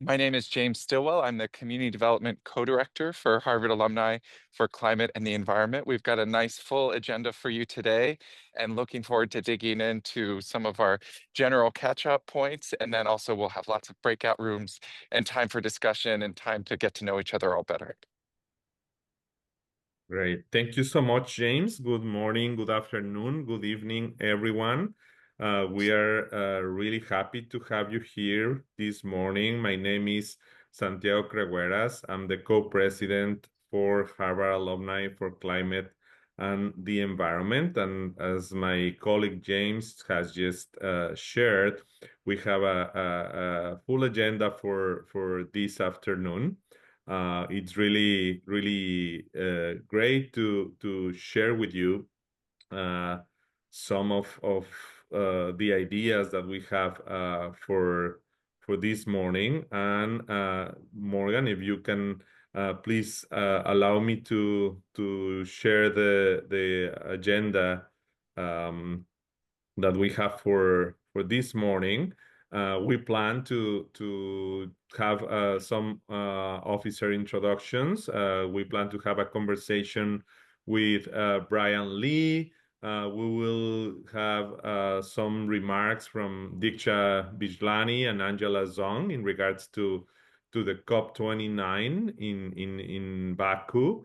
My name is James Stillwell. I'm the Community Development Co-Director for Harvard Alumni for Climate and the Environment. We've got a nice full agenda for you today and looking forward to digging into some of our general catch-up points. And then also we'll have lots of breakout rooms and time for discussion and time to get to know each other all better. Great. Thank you so much, James. Good morning, good afternoon, good evening, everyone. We are really happy to have you here this morning. My name is Santiago Cregueras. I'm the co-president for Harvard Alumni for Climate and the Environment. And as my colleague James has just shared, we have a full agenda for this afternoon. It's really great to share with you some of the ideas that we have for this morning. And Morgan, if you can please allow me to share the agenda that we have for this morning. We plan to have some officer introductions. We plan to have a conversation with Brian Lee. We will have some remarks from Diksha Bijlani and Angela Zhong in regards to the COP29 in Baku.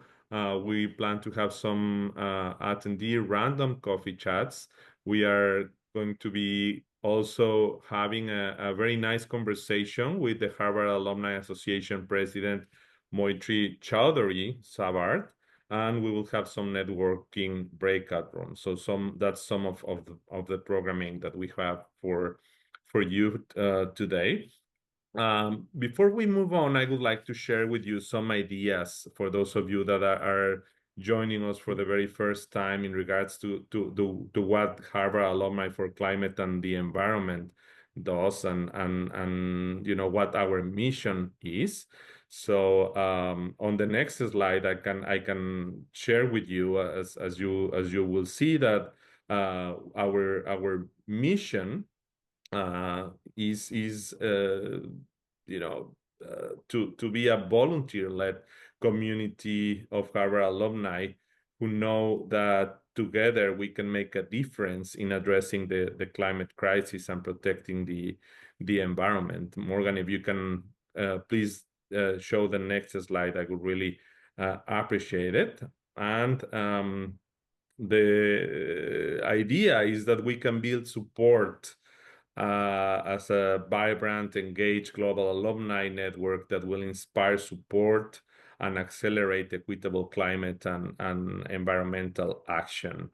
We plan to have some attendee random coffee chats. We are going to be also having a very nice conversation with the Harvard Alumni Association President Moitri Chowdhury, Savard, and we will have some networking breakout rooms. So that's some of the programming that we have for you today. Before we move on, I would like to share with you some ideas for those of you that are joining us for the very first time in regards to what Harvard Alumni for Climate and the Environment does and you know what our mission is. So on the next slide, I can share with you as you will see that our mission is you know to be a volunteer-led community of Harvard alumni who know that together we can make a difference in addressing the climate crisis and protecting the environment. Morgan, if you can please show the next slide, I would really appreciate it. And the idea is that we can build support as a vibrant, engaged global alumni network that will inspire support and accelerate equitable climate and environmental action.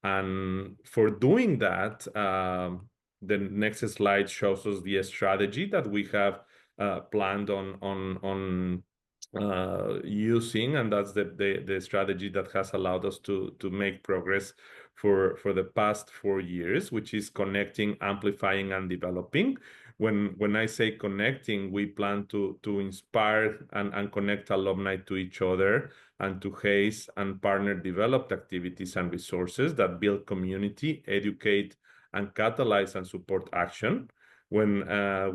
And for doing that, the next slide shows us the strategy that we have planned on using, and that's the strategy that has allowed us to make progress for the past 4 years, which is connecting, amplifying, and developing. When I say connecting, we plan to inspire and connect alumni to each other and to HACE and partner developed activities and resources that build community, educate, and catalyze and support action. When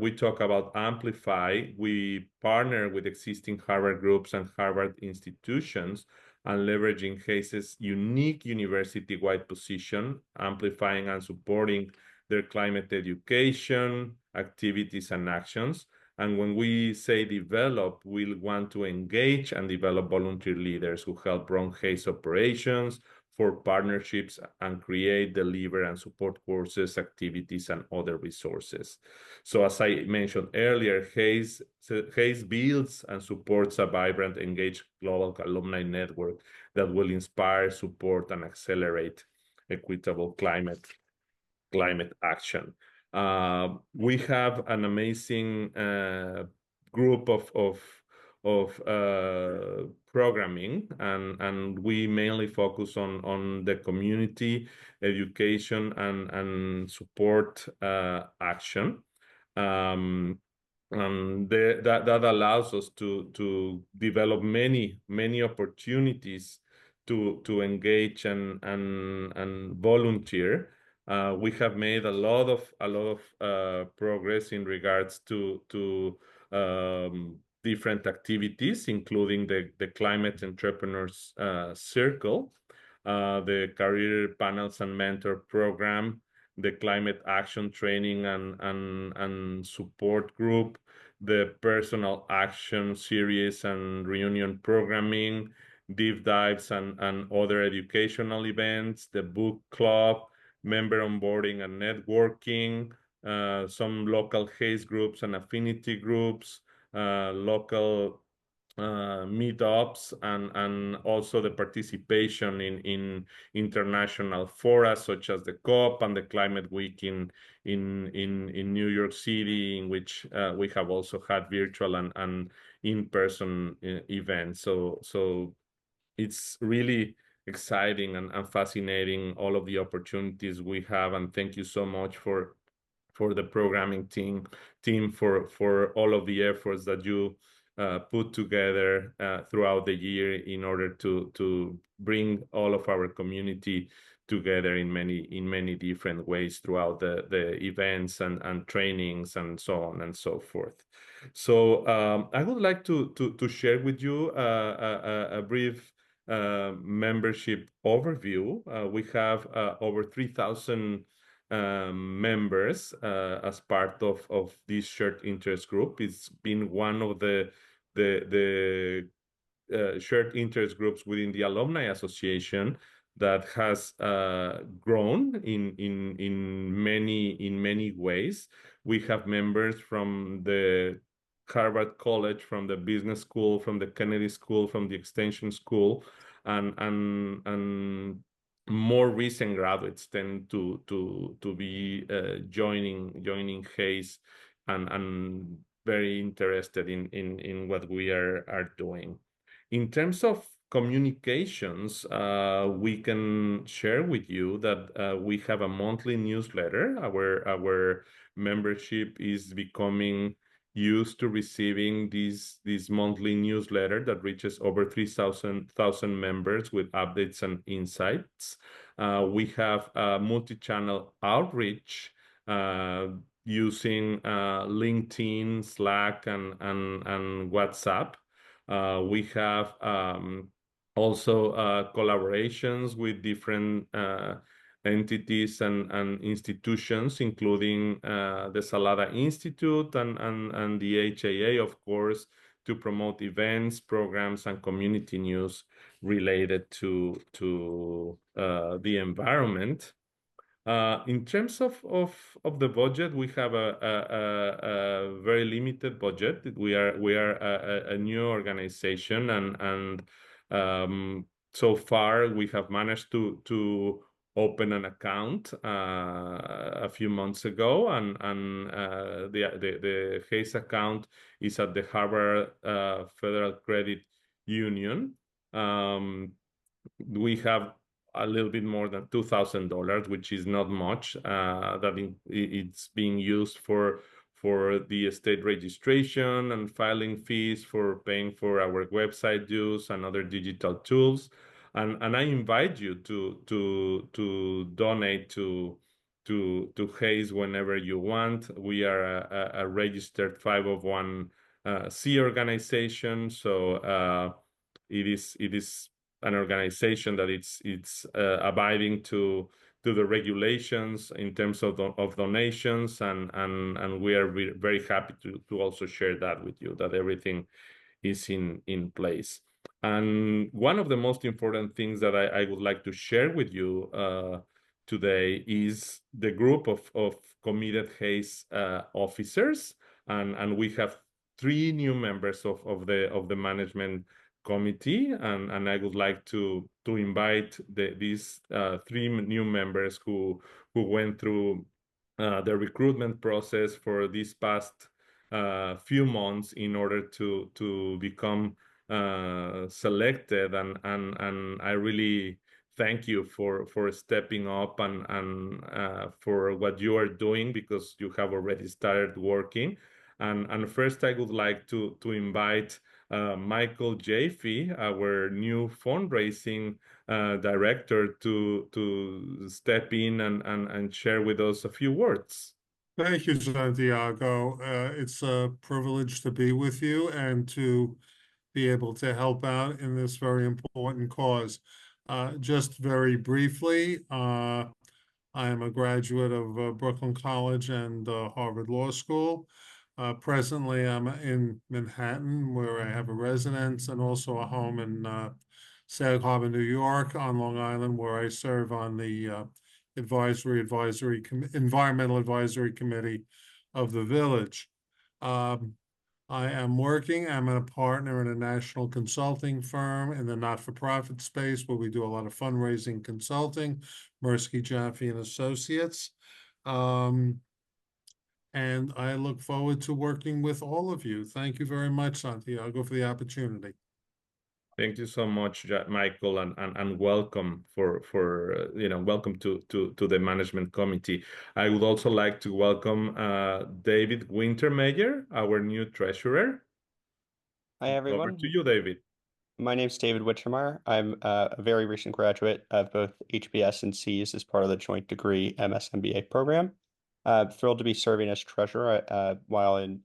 we talk about amplify, we partner with existing Harvard groups and Harvard institutions and leveraging HACE's unique university-wide position, amplifying and supporting their climate education, activities, and actions. And when we say develop, we want to engage and develop volunteer leaders who help run HACE operations, for partnerships, and create, deliver, and support courses, activities, and other resources. So as I mentioned earlier, HACE builds and supports a vibrant, engaged global alumni network that will inspire, support, and accelerate equitable climate action. We have an amazing group of programming, and we mainly focus on the community education and support action. And that allows us to develop many opportunities to engage and volunteer. We have made a lot of progress in regards to different activities, including the Climate Entrepreneurs Circle, the Career Panels and Mentor Program, the Climate Action Training and Support Group, the Personal Action Series and Reunion Programming, deep dives and other educational events, the book club, member onboarding and networking, some local HACE groups and affinity groups, local meetups, and also the participation in international fora such as the COP and the Climate Week in New York City, in which we have also had virtual and in-person events. So it's really exciting and fascinating, all of the opportunities we have. And thank you so much for the programming team for all of the efforts that you put together throughout the year in order to bring all of our community together in many different ways throughout the events and trainings and so on and so forth. So I would like to share with you a brief membership overview. We have over 3,000 members as part of this shared interest group. It's been one of the shared interest groups within the Alumni Association that has grown in many ways. We have members from the Harvard College, from the Business School, from the Kennedy School, from the Extension School, and more recent graduates tend to be joining HACE and very interested in what we are doing. In terms of communications, we can share with you that we have a monthly newsletter. Our membership is becoming used to receiving this monthly newsletter that reaches over 3,000 members with updates and insights. We have multi-channel outreach using LinkedIn, Slack, and WhatsApp. We have also collaborations with different entities and institutions, including the Salada Institute and the HAA, of course, to promote events, programs, and community news related to the environment. In terms of the budget, we have a very limited budget. We are a new organization, and so far we have managed to open an account a few months ago, and the HACE account is at the Harvard Federal Credit Union. We have a little bit more than $2,000, which is not much. It's being used for the state registration and filing fees, for paying for our website dues and other digital tools. And I invite you to donate to HACE whenever you want. We are a registered 501c organization, so it is an organization that it's abiding to the regulations in terms of donations, and we are very happy to also share that with you, that everything is in place. And one of the most important things that I would like to share with you today is the group of committed HACE officers, and we have 3 new members of the management committee, and I would like to invite these 3 new members who went through the recruitment process for these past few months in order to become selected, and I really thank you for stepping up and for what you are doing, because you have already started working. And first, I would like to invite Michael Jaffe, our new fundraising director, to step in and share with us a few words. Thank you, Santiago. It's a privilege to be with you and to be able to help out in this very important cause. Just very briefly, I am a graduate of Brooklyn College and Harvard Law School. Presently, I'm in Manhattan, where I have a residence and also a home in Sag Harbor, New York, on Long Island, where I serve on the environmental advisory committee of the village. Um, I'm a partner in a national consulting firm in the not-for-profit space where we do a lot of fundraising consulting, Mirsky, Jaffe and Associates. Um, and I look forward to working with all of you. Thank you very much, Santiago, for the opportunity. Thank you so much, Michael, and welcome welcome to the management committee. I would also like to welcome David Wintermeyer, our new treasurer. Hi, Over to everyone. you, David. My name is David Witchemeyer. I'm a very recent graduate of both HBS and C's as part of the joint degree MS-MBA program. Thrilled to be serving as treasurer. While in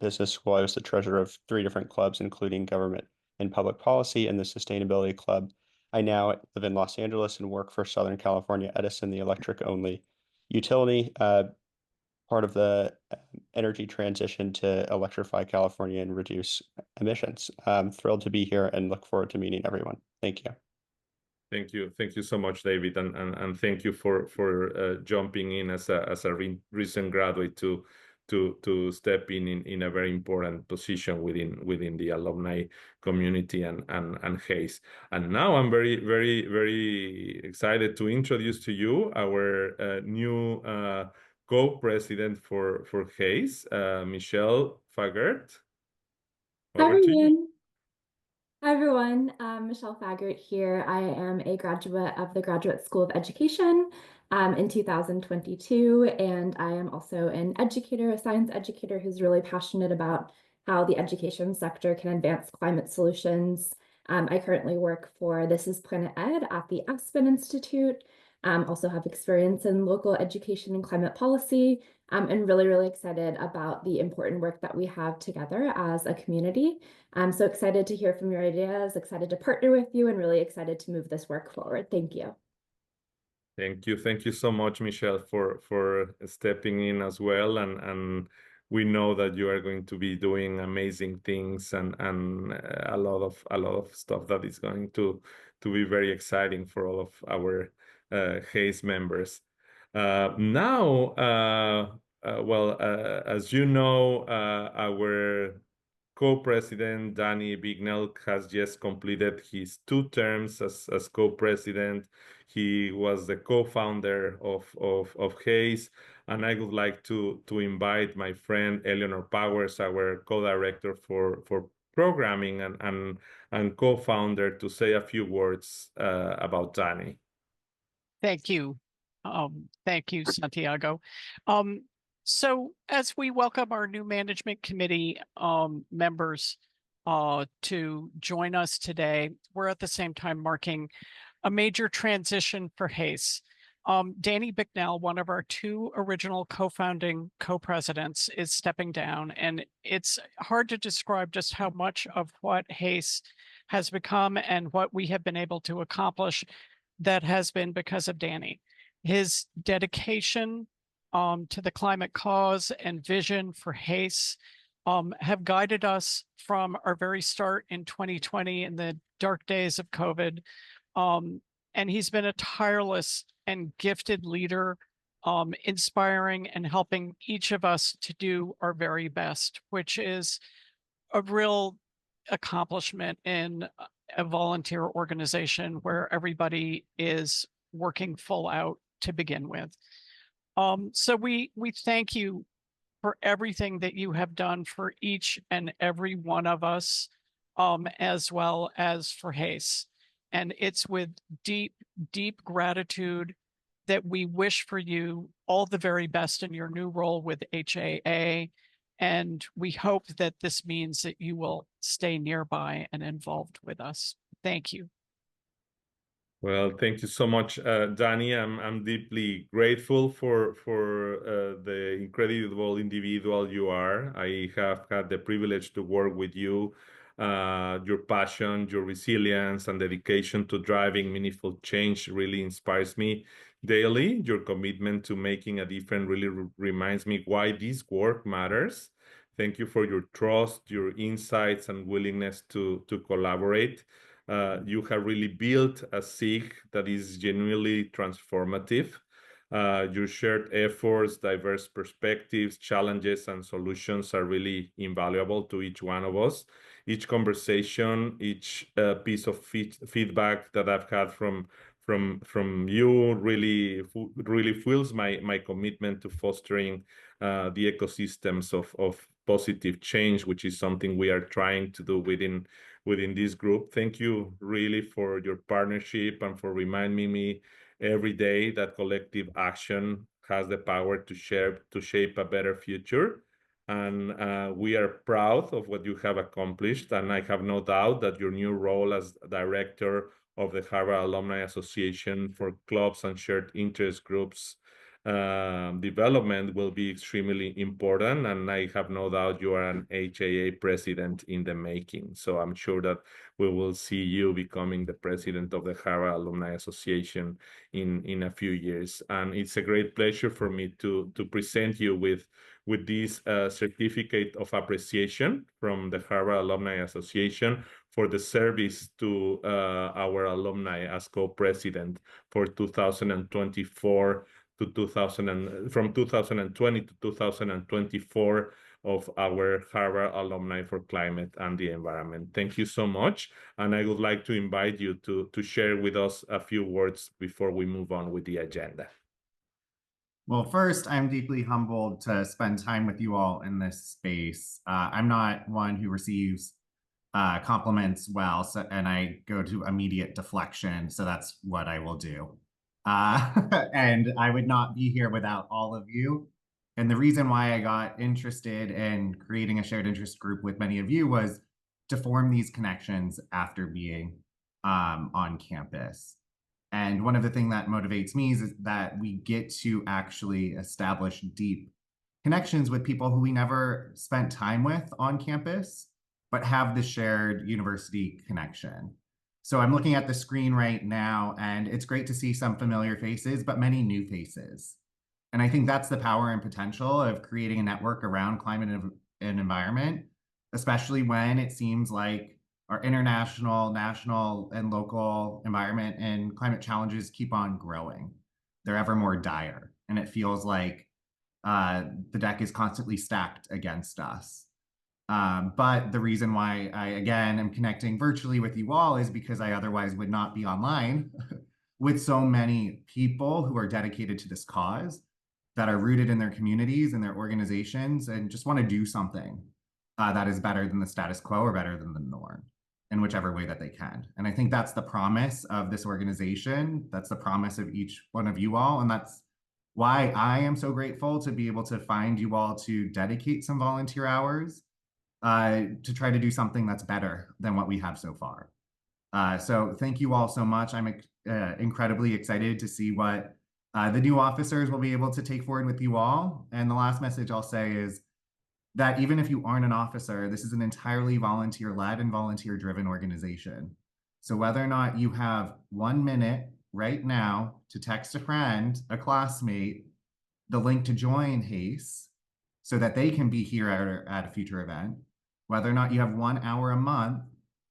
business school, I was the treasurer of 3 different clubs, including government and public policy and the sustainability club. I now live in Los Angeles and work for Southern California Edison, the electric-only utility, part of the energy transition to electrify California and reduce emissions. I'm thrilled to be here and look forward to meeting everyone. Thank you. Thank you so much, David, and thank you for jumping in as a recent graduate to step in a very important position within the alumni community and HACE. And now I'm very excited to introduce to you our new co-president for HACE, Michelle Fagert. Hi, Over to you. everyone. Hi, everyone. Michelle Faggart here. I am a graduate of the Graduate School of Education in 2022, and I am also an educator, a science educator who's really passionate about how the education sector can advance climate solutions. I currently work for This is Planet Ed at the Aspen Institute. Also have experience in local education and climate policy, and really excited about the important work that we have together as a community. I'm so excited to hear from your ideas, excited to partner with you, and really excited to move this work forward. Thank you. Thank you so much, Michelle, for stepping in as well. And we know that you are going to be doing amazing things and a lot of stuff that is going to be very exciting for all of our HACE members. As you know, our co-president Danny Bignell has just completed his 2 terms as co-president. He was the co-founder of HACE, and I would like to invite my friend Eleanor Powers, our co-director for programming and co-founder, to say a few words about Danny. Thank you. Thank you, Santiago. So as we welcome our new management committee members to join us today, we're at the same time marking a major transition for HACE. Danny Bicknell, one of our 2 original co-founding co-presidents, is stepping down, and it's hard to describe just how much of what HACE has become and what we have been able to accomplish that has been because of Danny. His dedication to the climate cause and vision for HACE have guided us from our very start in 2020 in the dark days of COVID. And he's been a tireless and gifted leader, inspiring and helping each of us to do our very best, which is a real accomplishment in a volunteer organization where everybody is working full out to begin with. So we thank you for everything that you have done for each and every one of us, as well as for HACE. And it's with deep gratitude that we wish for you all the very best in your new role with HAA. And we hope that this means that you will stay nearby and involved with us. Thank you. Well, thank you so much, Danny. I'm deeply grateful for the incredible individual you are. I have had the privilege to work with you. Your passion, your resilience, and dedication to driving meaningful change really inspires me daily. Your commitment to making a difference really reminds me why this work matters. Thank you for your trust, your insights, and willingness to collaborate. You have really built a SIG that is genuinely transformative. Your shared efforts, diverse perspectives, challenges, and solutions are really invaluable to each one of us. Each conversation, each piece of feedback that I've had from you really fuels my commitment to fostering the ecosystems of positive change, which is something we are trying to do within this group. Thank you really for your partnership and for reminding me every day that collective action has the power to shape a better future. And we are proud of what you have accomplished. And I have no doubt that your new role as director of the Harvard Alumni Association for Clubs and Shared Interest Groups development will be extremely important, and I have no doubt you are an HAA president in the making. So I'm sure that we will see you becoming the president of the Harvard Alumni Association in a few years. And it's a great pleasure for me to present you with this certificate of appreciation from the Harvard Alumni Association for the service to our alumni as co-president for 2024 from 2020 to 2024 of our Harvard Alumni for Climate and the Environment. Thank you so much. And I would like to invite you to share with us a few words before we move on with the agenda. Well, first, I'm deeply humbled to spend time with you all in this space. I'm not one who receives compliments well, and I go to immediate deflection, so that's what I will do. And I would not be here without all of you. And the reason why I got interested in creating a shared interest group with many of you was to form these connections after being on campus. And one of the things that motivates me is that we get to actually establish deep connections with people who we never spent time with on campus, but have the shared university connection. So I'm looking at the screen right now, and it's great to see some familiar faces, but many new faces. And I think that's the power and potential of creating a network around climate and environment, especially when it seems like our international, national, and local environment and climate challenges keep on growing. They're ever more dire, and it feels like the deck is constantly stacked against us. But the reason why I, again, am connecting virtually with you all is because I otherwise would not be online with so many people who are dedicated to this cause, that are rooted in their communities and their organizations, and just want to do something that is better than the status quo or better than the norm in whichever way that they can. And I think that's the promise of this organization. That's the promise of each one of you all. And that's why I am so grateful to be able to find you all to dedicate some volunteer hours to try to do something that's better than what we have so far. So thank you all so much. I'm incredibly excited to see what the new officers will be able to take forward with you all. And the last message I'll say is that even if you aren't an officer, this is an entirely volunteer-led and volunteer-driven organization. So whether or not you have 1 minute right now to text a friend, a classmate, the link to join HACE so that they can be here at a future event, whether or not you have 1 hour a month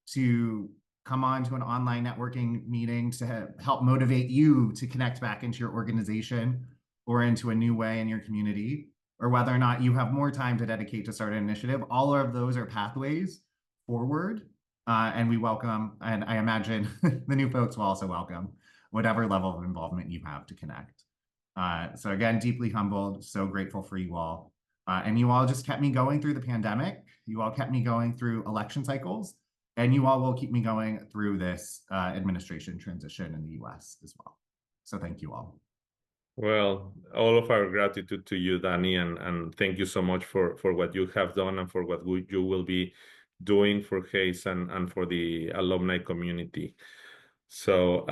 to come on to an online networking meeting to help motivate you to connect back into your organization or into a new way in your community, or whether or not you have more time to dedicate to start an initiative, all of those are pathways forward. And we welcome, and I imagine the new folks will also welcome whatever level of involvement you have to connect. So again, deeply humbled, so grateful for you all. And you all just kept me going through the pandemic. You all kept me going through election cycles, and you all will keep me going through this administration transition in the US as well. So thank you all. Well, all of our gratitude to you, Danny, and thank you so much for what you have done and for what you will be doing for HACE and for the alumni community. So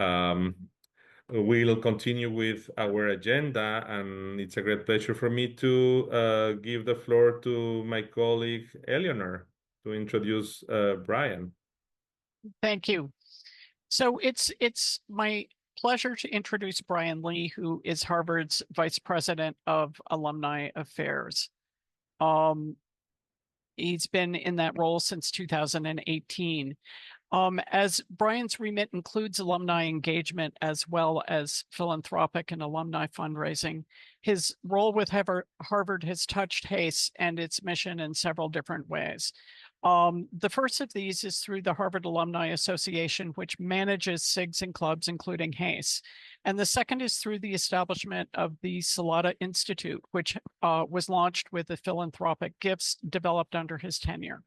we'll continue with our agenda, and it's a great pleasure for me to give the floor to my colleague Eleanor to introduce Brian. Thank you. So it's my pleasure to introduce Brian Lee, who is Harvard's Vice President of Alumni Affairs. He's been in that role since 2018. As Brian's remit includes alumni engagement as well as philanthropic and alumni fundraising, his role with Harvard has touched HACE and its mission in several different ways. The first of these is through the Harvard Alumni Association, which manages SIGs and clubs, including HACE. And the second is through the establishment of the Salata Institute, which was launched with the philanthropic gifts developed under his tenure.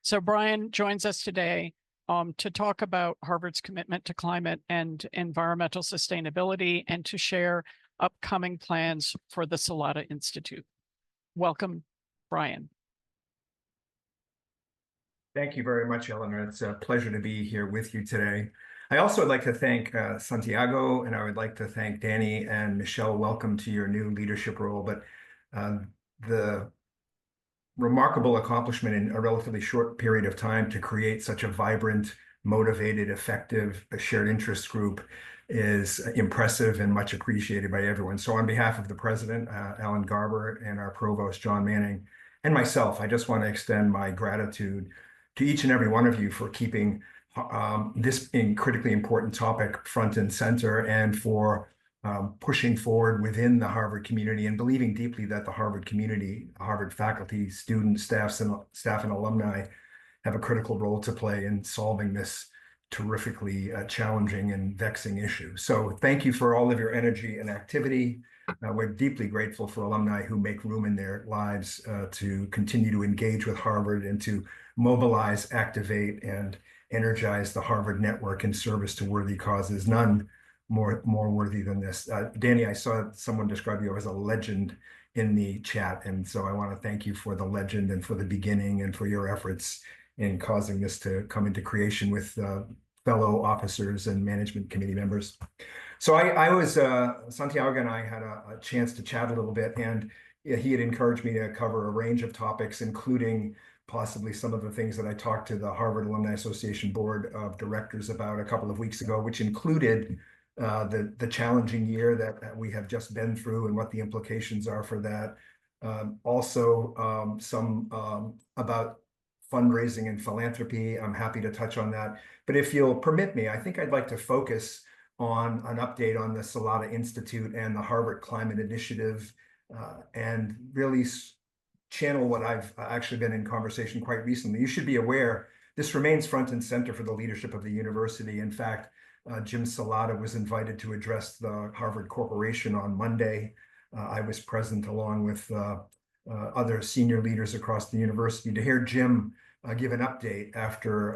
So Brian joins us today to talk about Harvard's commitment to climate and environmental sustainability and to share upcoming plans for the Salata Institute. Welcome, Brian. Thank you very much, Eleanor. It's a pleasure to be here with you today. I also would like to thank Santiago, and I would like to thank Danny and Michelle. Welcome to your new leadership role. But the remarkable accomplishment in a relatively short period of time to create such a vibrant, motivated, effective, shared interest group is impressive and much appreciated by everyone. So on behalf of the president, Alan Garber, and our provost, John Manning, and myself, I just want to extend my gratitude to each and every one of you for keeping this critically important topic front and center, and for pushing forward within the Harvard community and believing deeply that the Harvard community, Harvard faculty, students, staff and alumni have a critical role to play in solving this terrifically challenging and vexing issue. So thank you for all of your energy and activity. We're deeply grateful for alumni who make room in their lives to continue to engage with Harvard and to mobilize, activate, and energize the Harvard network in service to worthy causes. None more worthy than this. Danny, I saw someone describe you as a legend in the chat, and so I want to thank you for the legend and for the beginning and for your efforts in causing this to come into creation with fellow officers and management committee members. So I was, Santiago and I had a chance to chat a little bit, and he had encouraged me to cover a range of topics, including possibly some of the things that I talked to the Harvard Alumni Association Board of Directors about a couple of weeks ago, which included the challenging year that we have just been through and what the implications are for that. Also, some about fundraising and philanthropy. I'm happy to touch on that. But if you'll permit me, I think I'd like to focus on an update on the Salata Institute and the Harvard Climate Initiative, and really channel what I've actually been in conversation quite recently. You should be aware this remains front and center for the leadership of the university. In fact, Jim Salata was invited to address the Harvard Corporation on Monday. I was present along with other senior leaders across the university to hear Jim give an update after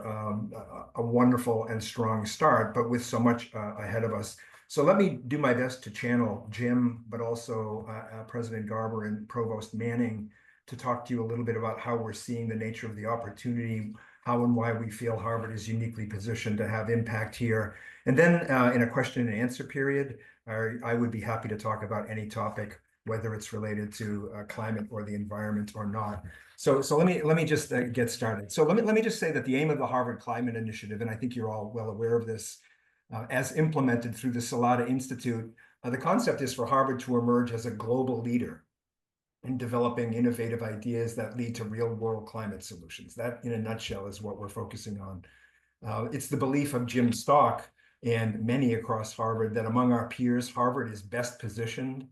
a wonderful and strong start, but with so much ahead of us. So let me do my best to channel Jim, but also President Garber and Provost Manning, to talk to you a little bit about how we're seeing the nature of the opportunity, how and why we feel Harvard is uniquely positioned to have impact here. And then in a question and answer period, I would be happy to talk about any topic, whether it's related to climate or the environment or not. So let me just get started. So let me just say that the aim of the Harvard Climate Initiative, and I think you're all well aware of this, as implemented through the Salata Institute, the concept is for Harvard to emerge as a global leader in developing innovative ideas that lead to real-world climate solutions. That, in a nutshell, is what we're focusing on. It's the belief of Jim Stock and many across Harvard that among our peers, Harvard is best positioned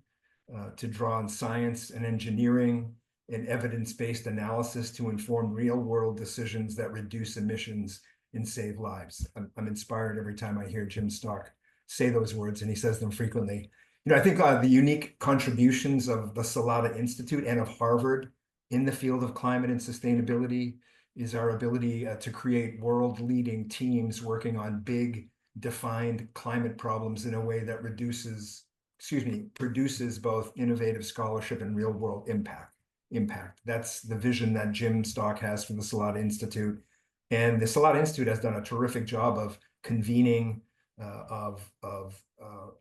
to draw on science and engineering and evidence-based analysis to inform real-world decisions that reduce emissions and save lives. I'm inspired every time I hear Jim Stock say those words, and he says them frequently. You know, I think the unique contributions of the Salata Institute and of Harvard in the field of climate and sustainability is our ability to create world-leading teams working on big, defined climate problems in a way that produces both innovative scholarship and real-world impact. That's the vision that Jim Stock has for the Salata Institute. And the Salata Institute has done a terrific job of convening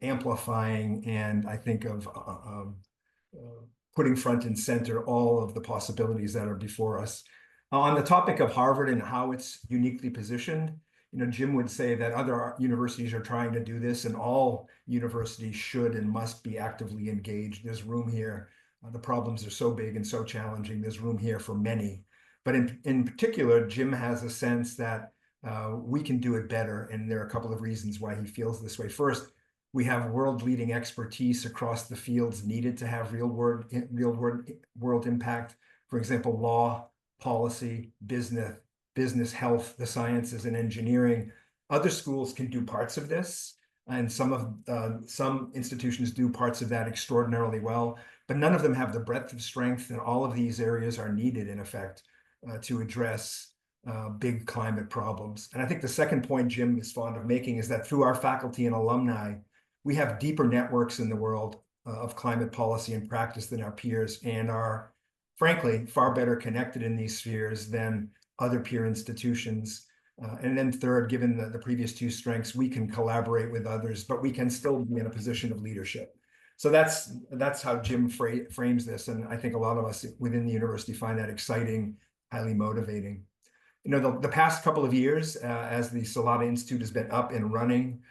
amplifying and I think of putting front and center all of the possibilities that are before us. On the topic of Harvard and how it's uniquely positioned, Jim would say that other universities are trying to do this, and all universities should and must be actively engaged. There's room here. The problems are so big and so challenging. There's room here for many. But in particular, Jim has a sense that we can do it better, and there are a couple of reasons why he feels this way. First, we have world-leading expertise across the fields needed to have real-world impact. For example, law, policy, business, health, the sciences, and engineering. Other schools can do parts of this, and some institutions do parts of that extraordinarily well, but none of them have the breadth of strength, and all of these areas are needed, in effect, to address big climate problems. And I think the second point Jim is fond of making is that through our faculty and alumni, we have deeper networks in the world of climate policy and practice than our peers, and are, frankly, far better connected in these spheres than other peer institutions. And then third, given the previous two strengths, we can collaborate with others, but we can still be in a position of leadership. So that's how Jim frames this. And I think a lot of us within the university find that exciting, highly motivating. The past couple of years, as the Savard Institute has been up and running,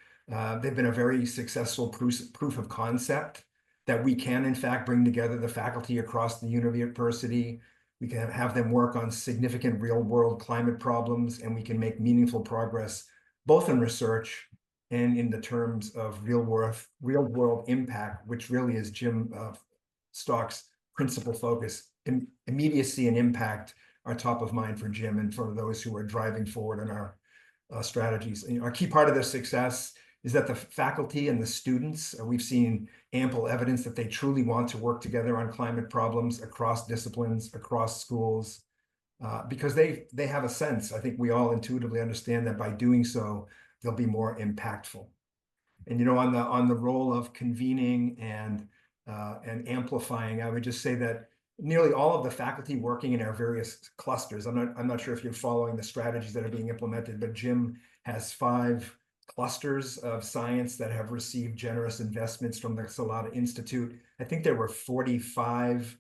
they've been a very successful proof of concept that we can, in fact, bring together the faculty across the university. We can have them work on significant real-world climate problems, and we can make meaningful progress, both in research and in the terms of real-world impact, which really is Jim Stock's principal focus. Immediacy and impact are top of mind for Jim and for those who are driving forward in our strategies. A key part of their success is that the faculty and the students, we've seen ample evidence that they truly want to work together on climate problems across disciplines, across schools, because they have a sense, I think we all intuitively understand that by doing so, they'll be more impactful. And on the role of convening and amplifying, I would just say that nearly all of the faculty working in our various clusters, I'm not sure if you're following the strategies that are being implemented, but Jim has 5 clusters of science that have received generous investments from the Savard Institute. I think there were 45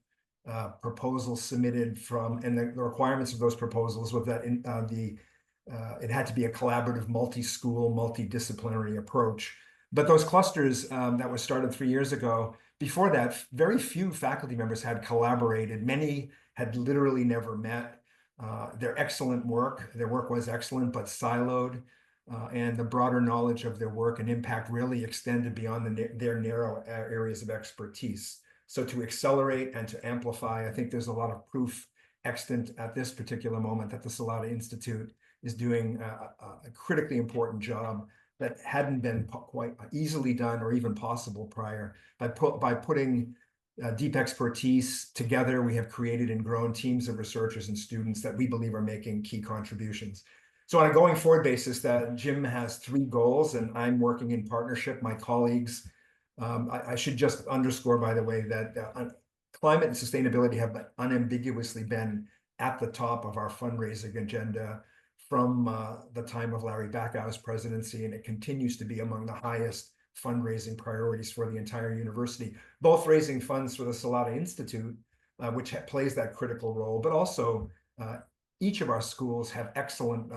proposals submitted and the requirements of those proposals was that it had to be a collaborative, multi-school, multidisciplinary approach. But those clusters that were started 3 years ago, before that, very few faculty members had collaborated. Many had literally never met. Their work was excellent, but siloed. And the broader knowledge of their work and impact really extended beyond their narrow areas of expertise. So to accelerate and to amplify, I think there's a lot of proof extant at this particular moment that the Savard Institute is doing a critically important job that hadn't been quite easily done or even possible prior. By putting deep expertise together, we have created and grown teams of researchers and students that we believe are making key contributions. So on a going forward basis, that Jim has 3 goals, and I'm working in partnership. My colleagues, I should just underscore, by the way, that climate and sustainability have unambiguously been at the top of our fundraising agenda from the time of Larry Backow's presidency, and it continues to be among the highest fundraising priorities for the entire university, both raising funds for the Savard Institute, which plays that critical role, but also each of our schools have excellent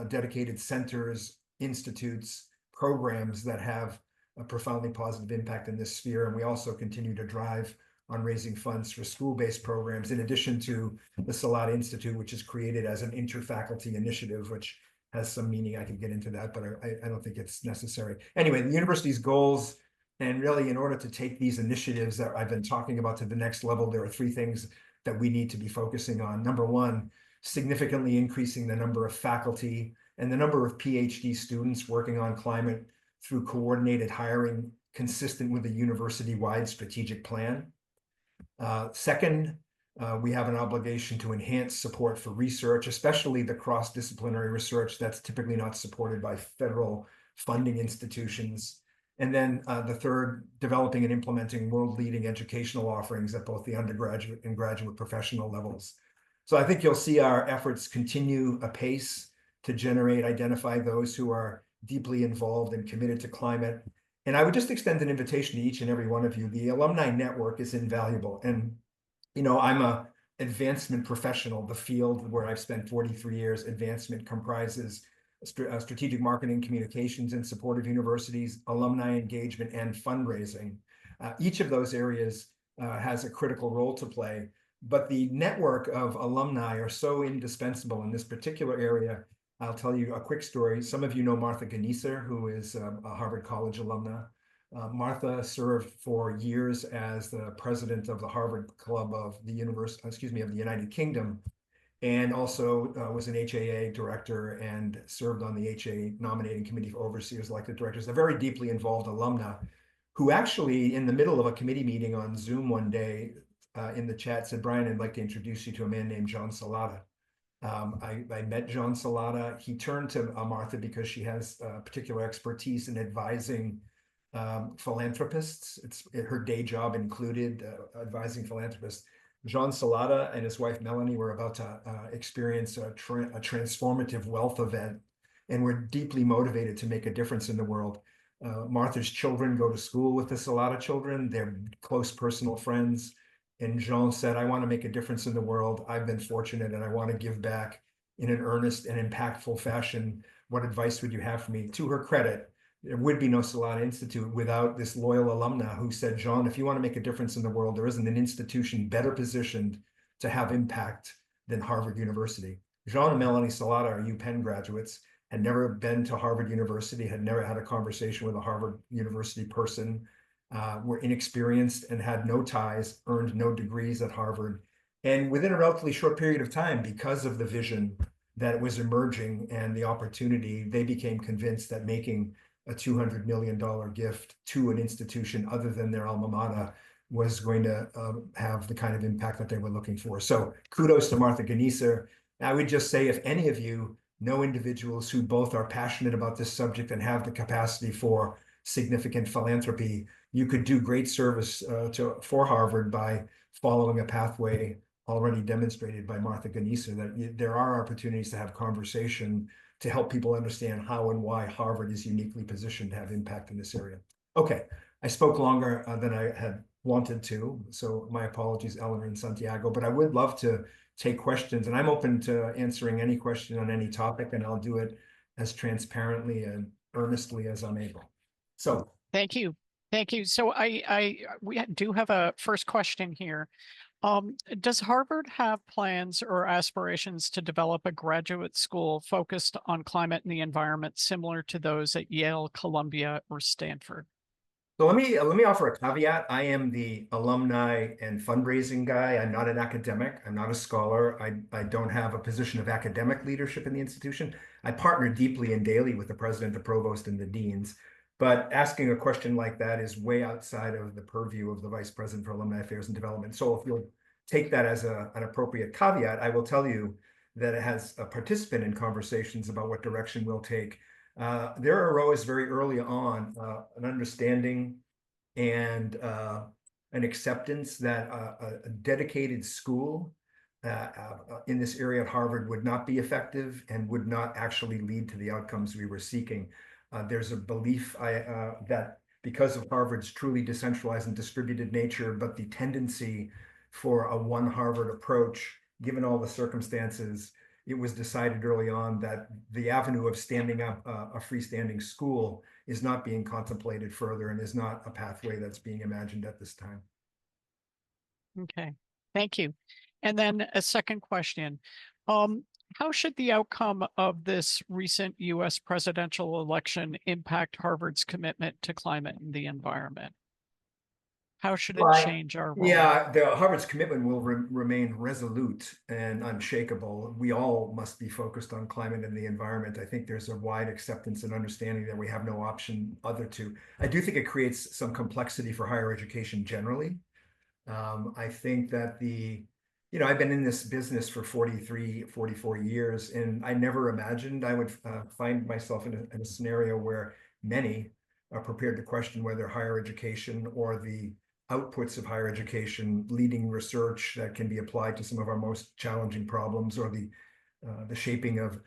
dedicated centers, institutes, programs that have a profoundly positive impact in this sphere. And we also continue to drive on raising funds for school-based programs, in addition to the Savard Institute, which is created as an interfaculty initiative, which has some meaning. I can get into that, but I don't think it's necessary. Anyway, the university's goals, and really in order to take these initiatives that I've been talking about to the next level, there are 3 things that we need to be focusing on. Number 1, significantly increasing the number of faculty and the number of PhD students working on climate through coordinated hiring consistent with a university-wide strategic plan. Second, we have an obligation to enhance support for research, especially the cross-disciplinary research that's typically not supported by federal funding institutions. And then the third, developing and implementing world-leading educational offerings at both the undergraduate and graduate professional levels. So I think you'll see our efforts continue apace to identify those who are deeply involved and committed to climate. And I would just extend an invitation to each and every one of you. The alumni network is invaluable. And, you know, I'm a advancement professional. The field where I've spent 43 years, advancement comprises strategic marketing, communications in support of universities, alumni engagement, and fundraising. Each of those areas has a critical role to play, but the network of alumni are so indispensable in this particular area. I'll tell you a quick story. Some of you know Martha Genieser, who is a Harvard College alumna. Martha served for years as the president of the Harvard Club of the United Kingdom, and also was an HAA director and served on the HAA nominating committee for overseers, elected directors, a very deeply involved alumna who actually in the middle of a committee meeting on Zoom one day in the chat said, Brian, I'd like to introduce you to a man named John Salata. I met John Salata. He turned to Martha because she has particular expertise in advising philanthropists. Her day job included advising philanthropists. John Salata and his wife Melanie were about to experience a transformative wealth event, and were deeply motivated to make a difference in the world. Martha's children go to school with the Salata children. They're close personal friends. And Jean said, I want to make a difference in the world. I've been fortunate and I want to give back in an earnest and impactful fashion. What advice would you have for me? To her credit, there would be no Salata Institute without this loyal alumna who said, Jean, if you want to make a difference in the world, there isn't an institution better positioned to have impact than Harvard University. Jean and Melanie Salata are UPenn graduates, had never been to Harvard University, had never had a conversation with a Harvard University person, were inexperienced and had no ties, earned no degrees at Harvard. And within a relatively short period of time, because of the vision that was emerging and the opportunity, they became convinced that making a $200 million gift to an institution other than their alma mater was going to have the kind of impact that they were looking for. So kudos to Martha Genieser. I would just say, if any of you know individuals who both are passionate about this subject and have the capacity for significant philanthropy, you could do great service for Harvard by following a pathway already demonstrated by Martha Genieser, that there are opportunities to have conversation to help people understand how and why Harvard is uniquely positioned to have impact in this area. Okay, I spoke longer than I had wanted to, so my apologies, Eleanor and Santiago, but I would love to take questions, and I'm open to answering any question on any topic, and I'll do it as transparently and earnestly as I'm able. So Thank you. Thank you. So we do have a first question here. Does Harvard have plans or aspirations to develop a graduate school focused on climate and the environment similar to those at Yale, Columbia, or Stanford? So let me offer a caveat. I am the alumni and fundraising guy. I'm not an academic. I'm not a scholar. I don't have a position of academic leadership in the institution. I partner deeply and daily with the president, the provost, and the deans. But asking a question like that is way outside of the purview of the vice president for alumni affairs and development. So if you'll take that as an appropriate caveat, I will tell you that it has a participant in conversations about what direction we'll take. There arose very early on an understanding and an acceptance that a dedicated school in this area at Harvard would not be effective and would not actually lead to the outcomes we were seeking. There's a belief that because of Harvard's truly decentralized and distributed nature, but the tendency for a one Harvard approach, given all the circumstances, it was decided early on that the avenue of standing up a freestanding school is not being contemplated further and is not a pathway that's being imagined at this time. Okay, thank you. And then a second question. How should the outcome of this recent U.S. presidential election impact Harvard's commitment to climate and the environment? How should it change our role? Yeah, Harvard's commitment will remain resolute and unshakable. We all must be focused on climate and the environment. I think there's a wide acceptance and understanding that we have no option other to. I do think it creates some complexity for higher education generally. I think that I've been in this business for 43, 44 years, and I never imagined I would find myself in a scenario where many are prepared to question whether higher education or the outputs of higher education, leading research that can be applied to some of our most challenging problems, or the shaping of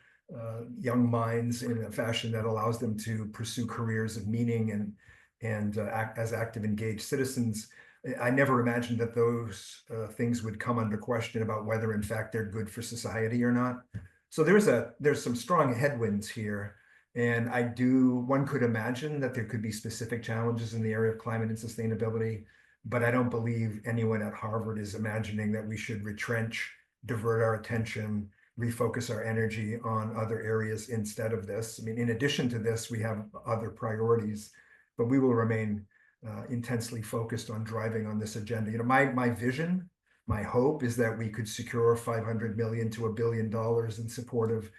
young minds in a fashion that allows them to pursue careers of meaning and act as active, engaged citizens. I never imagined that those things would come under question about whether in fact they're good for society or not. So there's some strong headwinds here. And one could imagine that there could be specific challenges in the area of climate and sustainability, but I don't believe anyone at Harvard is imagining that we should retrench, divert our attention, refocus our energy on other areas instead of this. I mean, in addition to this, we have other priorities, but we will remain intensely focused on driving on this agenda. You know, my vision, my hope is that we could secure $500 million to $1 billion in support of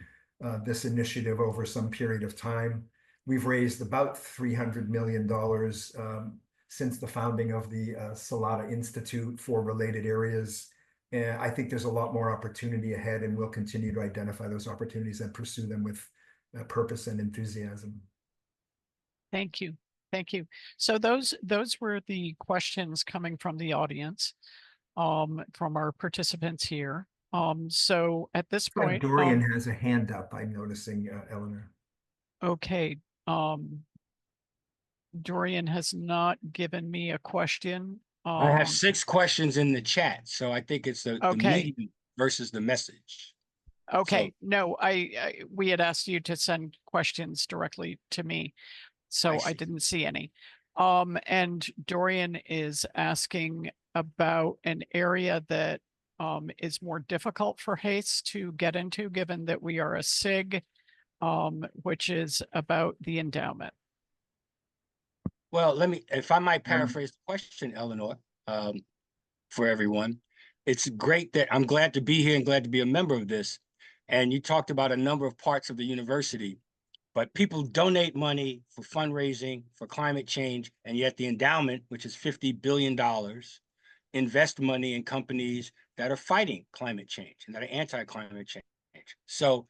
this initiative over some period of time. We've raised about $300 million since the founding of the Salata Institute for related areas. And I think there's a lot more opportunity ahead, and we'll continue to identify those opportunities and pursue them with purpose and enthusiasm. Thank you. Thank you. So those were the questions coming from the audience, from our participants here. So at this point, Dorian has a hand up, I'm noticing, Eleanor. Okay. Dorian has not given me a question. I have 6 questions in the chat, so I think it's the medium versus the message. Okay. So, no, we had asked you to send questions directly to me, so I didn't see any. And Dorian is asking about an area that is more difficult for HACE to get into, given that we are a SIG, which is about the endowment. well, if I might paraphrase the question, Eleanor, for everyone. It's great that I'm glad to be here and glad to be a member of this. And you talked about a number of parts of the university, but people donate money for fundraising, for climate change, and yet the endowment, which is $50 billion, invest money in companies that are fighting climate change and that are anti-climate change. So,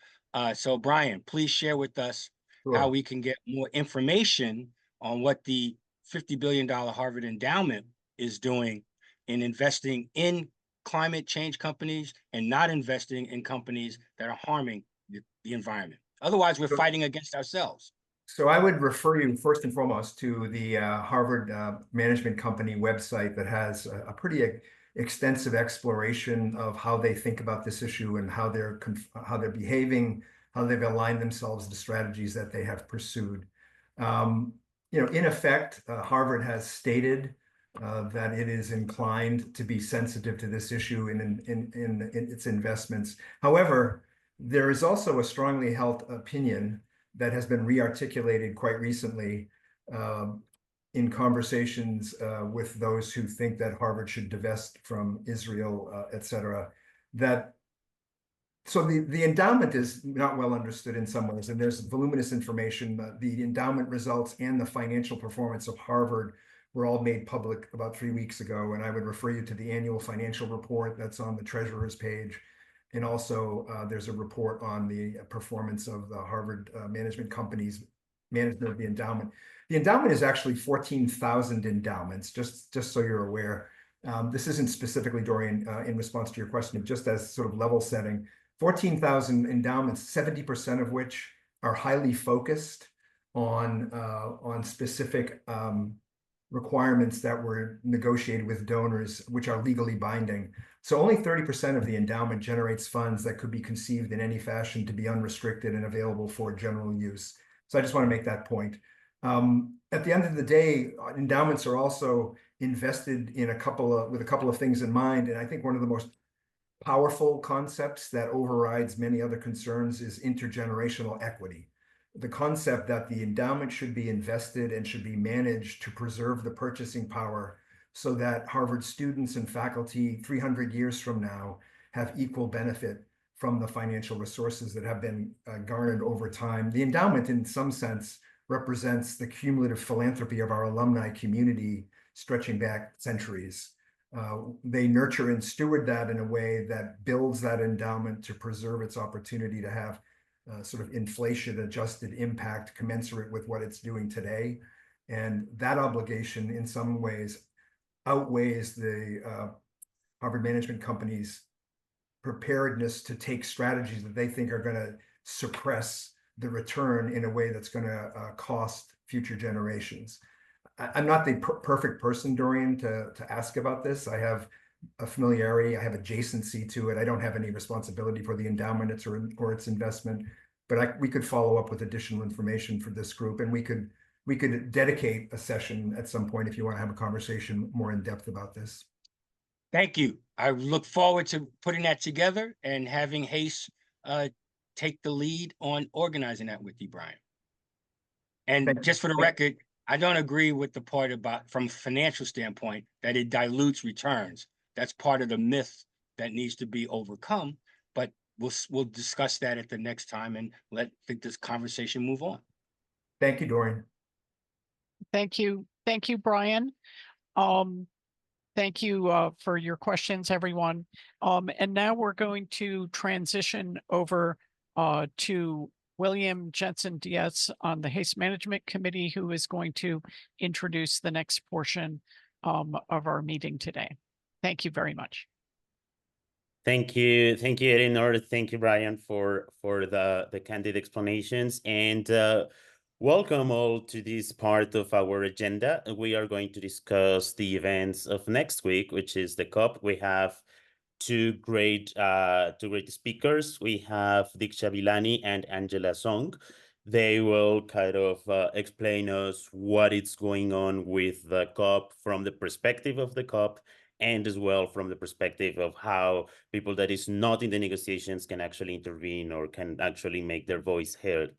Brian, please share with us how we can get more information on what the $50 billion Harvard endowment is doing in investing in climate change companies and not investing in companies that are harming the environment. Otherwise, we're fighting against ourselves. So I would refer you first and foremost to the Harvard Management Company website that has a pretty extensive exploration of how they think about this issue and how they're behaving, how they've aligned themselves to strategies that they have pursued. You know, in effect, Harvard has stated that it is inclined to be sensitive to this issue in its investments. However, there is also a strongly held opinion that has been re-articulated quite recently in conversations with those who think that Harvard should divest from Israel, et cetera. So the endowment is not well understood in some ways, and there's voluminous information. The endowment results and the financial performance of Harvard were all made public about 3 weeks ago, and I would refer you to the annual financial report that's on the treasurer's page. And also there's a report on the performance of the Harvard Management Company's management of the endowment. The endowment is actually 14,000 endowments, just so you're aware. This isn't specifically, Dorian, in response to your question, just as sort of level setting. 14,000 endowments, 70% of which are highly focused on specific requirements that were negotiated with donors, which are legally binding. So only 30% of the endowment generates funds that could be conceived in any fashion to be unrestricted and available for general use. So I just want to make that point. At the end of the day, endowments are also invested in with a couple of things in mind. And I think one of the most powerful concepts that overrides many other concerns is intergenerational equity. The concept that the endowment should be invested and should be managed to preserve the purchasing power so that Harvard students and faculty 300 years from now have equal benefit from the financial resources that have been garnered over time. The endowment, in some sense, represents the cumulative philanthropy of our alumni community stretching back centuries. They nurture and steward that in a way that builds that endowment to preserve its opportunity to have sort of inflation-adjusted impact commensurate with what it's doing today. And that obligation, in some ways, outweighs the Harvard Management Company's preparedness to take strategies that they think are going to suppress the return in a way that's going to cost future generations. I'm not the perfect person, Dorian, to ask about this. I have a familiarity, I have adjacency to it. I don't have any responsibility for the endowment or its investment, but we could follow up with additional information for this group, and we could dedicate a session at some point if you want to have a conversation more in depth about this. Thank you. I look forward to putting that together and having HACE take the lead on organizing that with you, Brian. And just for the record, I don't agree with the part about, from a financial standpoint, that it dilutes returns. That's part of the myth that needs to be overcome, but we'll discuss that at the next time and let this conversation move on. Thank you, Dorian. Thank you, Brian. Thank you for your questions, everyone. And now we're going to transition over to William Jensen Diaz on the HACE Management Committee, who is going to introduce the next portion of our meeting today. Thank you very much. Thank you, Eleanor. Thank you, Brian, for the candid explanations, and welcome all to this part of our agenda. We are going to discuss the events of next week, which is the COP. We have two great speakers. We have Diksha Bijlani and Angela Zhong. They will kind of explain us what is going on with the COP from the perspective of the COP, and as well from the perspective of how people that is not in the negotiations can actually intervene or can actually make their voice heard.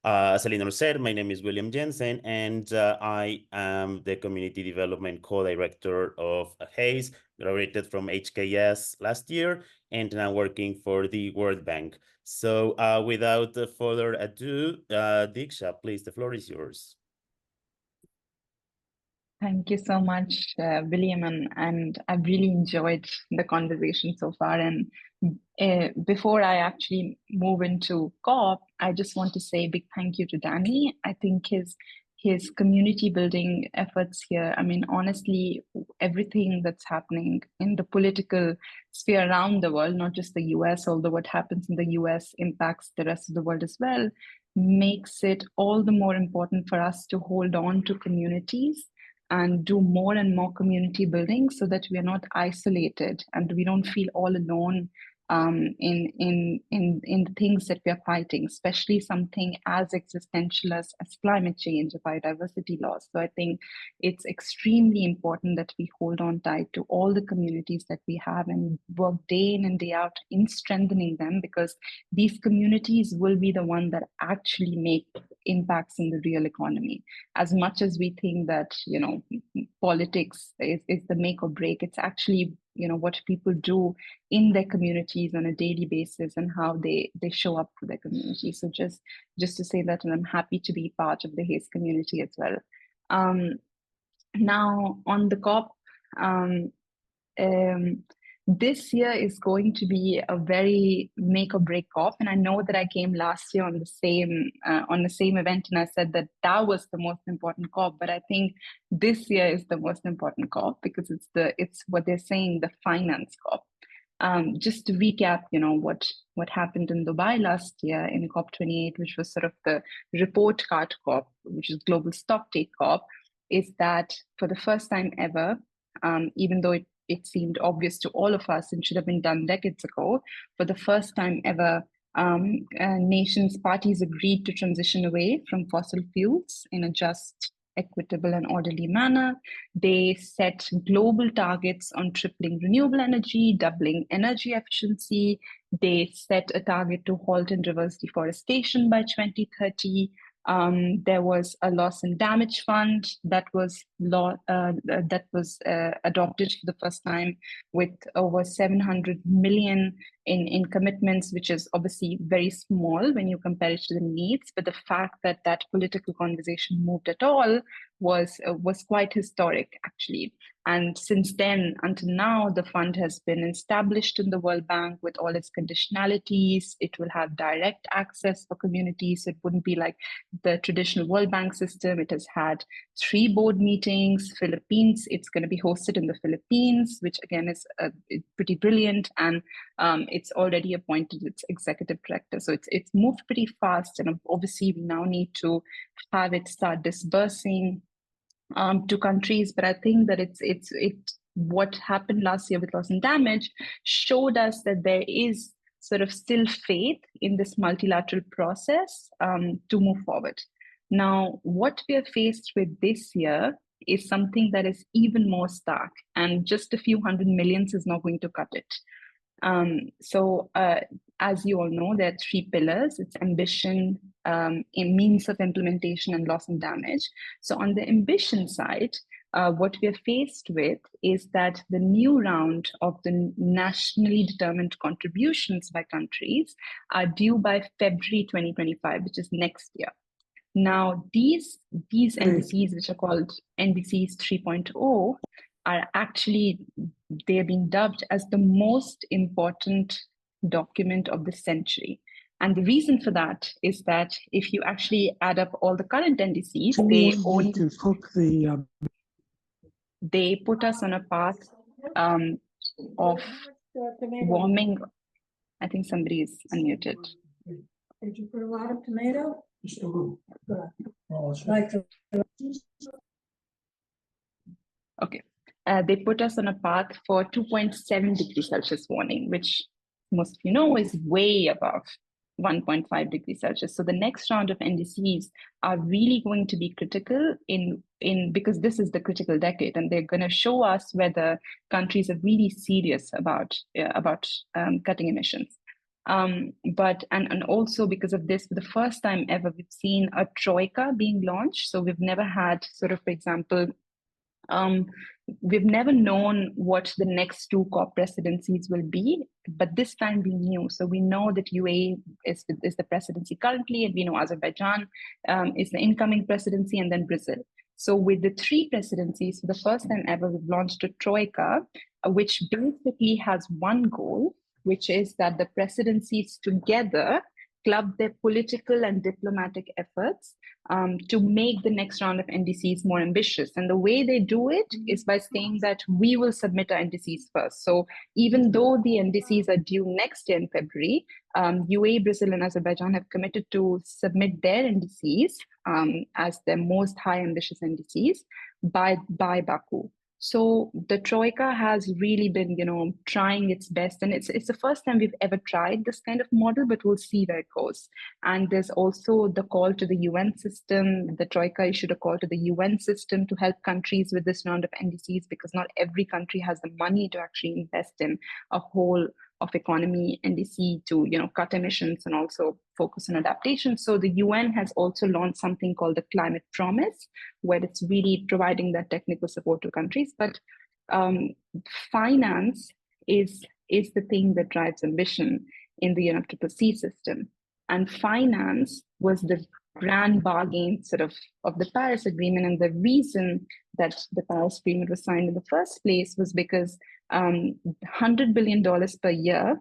As Eleanor said, my name is William Jensen, and I am the Community Development Co-Director of HACE, graduated from HKS last year, and now working for the World Bank. So without further ado, Diksha, please, the floor is yours. Thank you so much, William, and I've really enjoyed the conversation so far. And before I actually move into COP, I just want to say a big thank you to Danny. I think his community building efforts here, I mean, honestly, everything that's happening in the political sphere around the world, not just the US, although what happens in the US impacts the rest of the world as well, makes it all the more important for us to hold on to communities and do more and more community building so that we are not isolated and we don't feel all alone in the things that we are fighting, especially something as existential as climate change or biodiversity loss. So I think it's extremely important that we hold on tight to all the communities that we have and work day in and day out in strengthening them, because these communities will be the ones that actually make impacts in the real economy. As much as we think that, you know, politics is the make or break, it's actually, you know, what people do in their communities on a daily basis and how they show up for their community. So just to say that, and I'm happy to be part of the HACE community as well. Now on the COP, this year is going to be a very make or break COP, and I know that I came last year on the same event, and I said that was the most important COP. But I think this year is the most important COP because it's what they're saying, the finance COP. Just to recap, you know, what happened in Dubai last year in COP28, which was sort of the report card COP, which is global stocktake COP, is that for the first time ever, even though it seemed obvious to all of us and should have been done decades ago, for the first time ever, parties agreed to transition away from fossil fuels in a just, equitable, and orderly manner. They set global targets on tripling renewable energy, doubling energy efficiency. They set a target to halt and reverse deforestation by 2030. There was a loss and damage fund that was adopted for the first time with over 700 million in commitments, which is obviously very small when you compare it to the needs. But the fact that that political conversation moved at all was quite historic, actually. And since then, until now, the fund has been established in the World Bank with all its conditionalities. It will have direct access for communities. It wouldn't be like the traditional World Bank system. It has had 3 board meetings. Philippines, it's going to be hosted in the Philippines, which again is pretty brilliant. And it's already appointed its executive director. So it's moved pretty fast. And obviously, we now need to have it start disbursing to countries. But I think that what happened last year with loss and damage showed us that there is sort of still faith in this multilateral process to move forward. Now, what we are faced with this year is something that is even more stark, and just a few hundred millions is not going to cut it. As you all know, there are 3 pillars. It's ambition, a means of implementation, and loss and damage. So on the ambition side, what we are faced with is that the new round of the nationally determined contributions by countries are due by February 2025, which is next year. Now, these NDCs, which are called NDCs 3.0, are actually, they're being dubbed as the most important document of the century. And the reason for that is that if you actually add up all the current NDCs, they put us on a path of warming. I think somebody is unmuted. Did you put a lot of tomato? Okay. They put us on a path for 2.7 degrees Celsius warning, which most of you know is way above 1.5 degrees Celsius. So the next round of NDCs are really going to be critical because this is the critical decade, and they're going to show us whether countries are really serious about cutting emissions. But also because of this, for the first time ever, we've seen a troika being launched. So we've never had sort of, for example, we've never known what the next 2 COP presidencies will be, but this time we knew. So we know that UAE is the presidency currently, and we know Azerbaijan is the incoming presidency, and then Brazil. So with the 3 presidencies, for the first time ever, we've launched a troika, which basically has one goal, which is that the presidencies together club their political and diplomatic efforts to make the next round of NDCs more ambitious. And the way they do it is by saying that we will submit our NDCs first. So even though the NDCs are due next year in February, UAE, Brazil, and Azerbaijan have committed to submit their NDCs as their most high ambitious NDCs by Baku. So the Troika has really been, trying its best, and it's the first time we've ever tried this kind of model, but we'll see where it goes. And there's also the call to the UN system. The Troika issued a call to the UN system to help countries with this round of NDCs, because not every country has the money to actually invest in a whole of economy NDC to cut emissions and also focus on adaptation. So the UN has also launched something called the Climate Promise, where it's really providing that technical support to countries. But finance is the thing that drives ambition in the UNFCCC system. And finance was the grand bargain sort of the Paris Agreement. And the reason that the Paris Agreement was signed in the first place was because $100 billion per year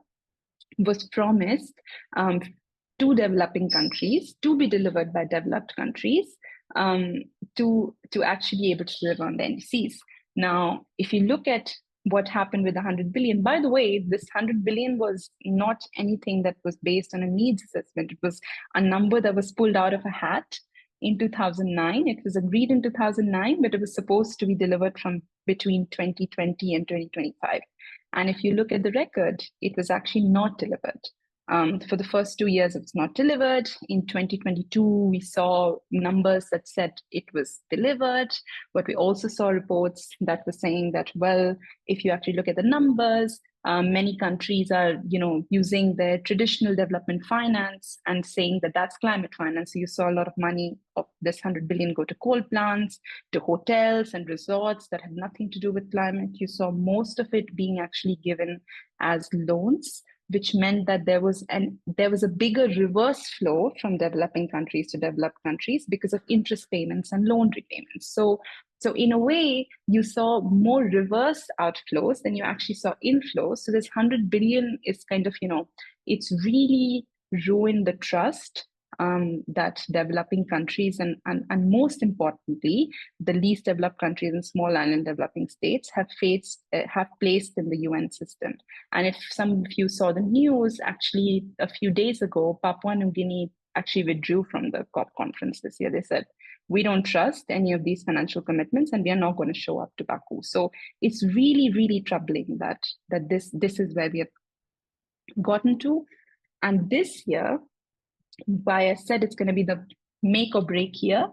was promised to developing countries to be delivered by developed countries to actually be able to deliver on the NDCs. Now, if you look at what happened with the 100 billion, by the way, this 100 billion was not anything that was based on a needs assessment. It was a number that was pulled out of a hat in 2009. It was agreed in 2009, but it was supposed to be delivered from between 2020 and 2025. And if you look at the record, it was actually not delivered. For the first 2 years, it was not delivered. In 2022, we saw numbers that said it was delivered, but we also saw reports that were saying that, well, if you actually look at the numbers, many countries are, using their traditional development finance and saying that that's climate finance. So you saw a lot of money of this 100 billion go to coal plants, to hotels and resorts that have nothing to do with climate. You saw most of it being actually given as loans which meant that there was a bigger reverse flow from developing countries to developed countries because of interest payments and loan repayments. So in a way, you saw more reverse outflows than you actually saw inflows. So this 100 billion is kind of, it's really ruined the trust that developing countries and most importantly, the least developed countries and small island developing states have placed in the UN system. And if some of you saw the news, actually a few days ago, Papua New Guinea actually withdrew from the COP conference this year. They said, we don't trust any of these financial commitments and we are not going to show up to Baku. So it's really, really troubling that this is where we have gotten to. And this year, why I said it's going to be the make or break year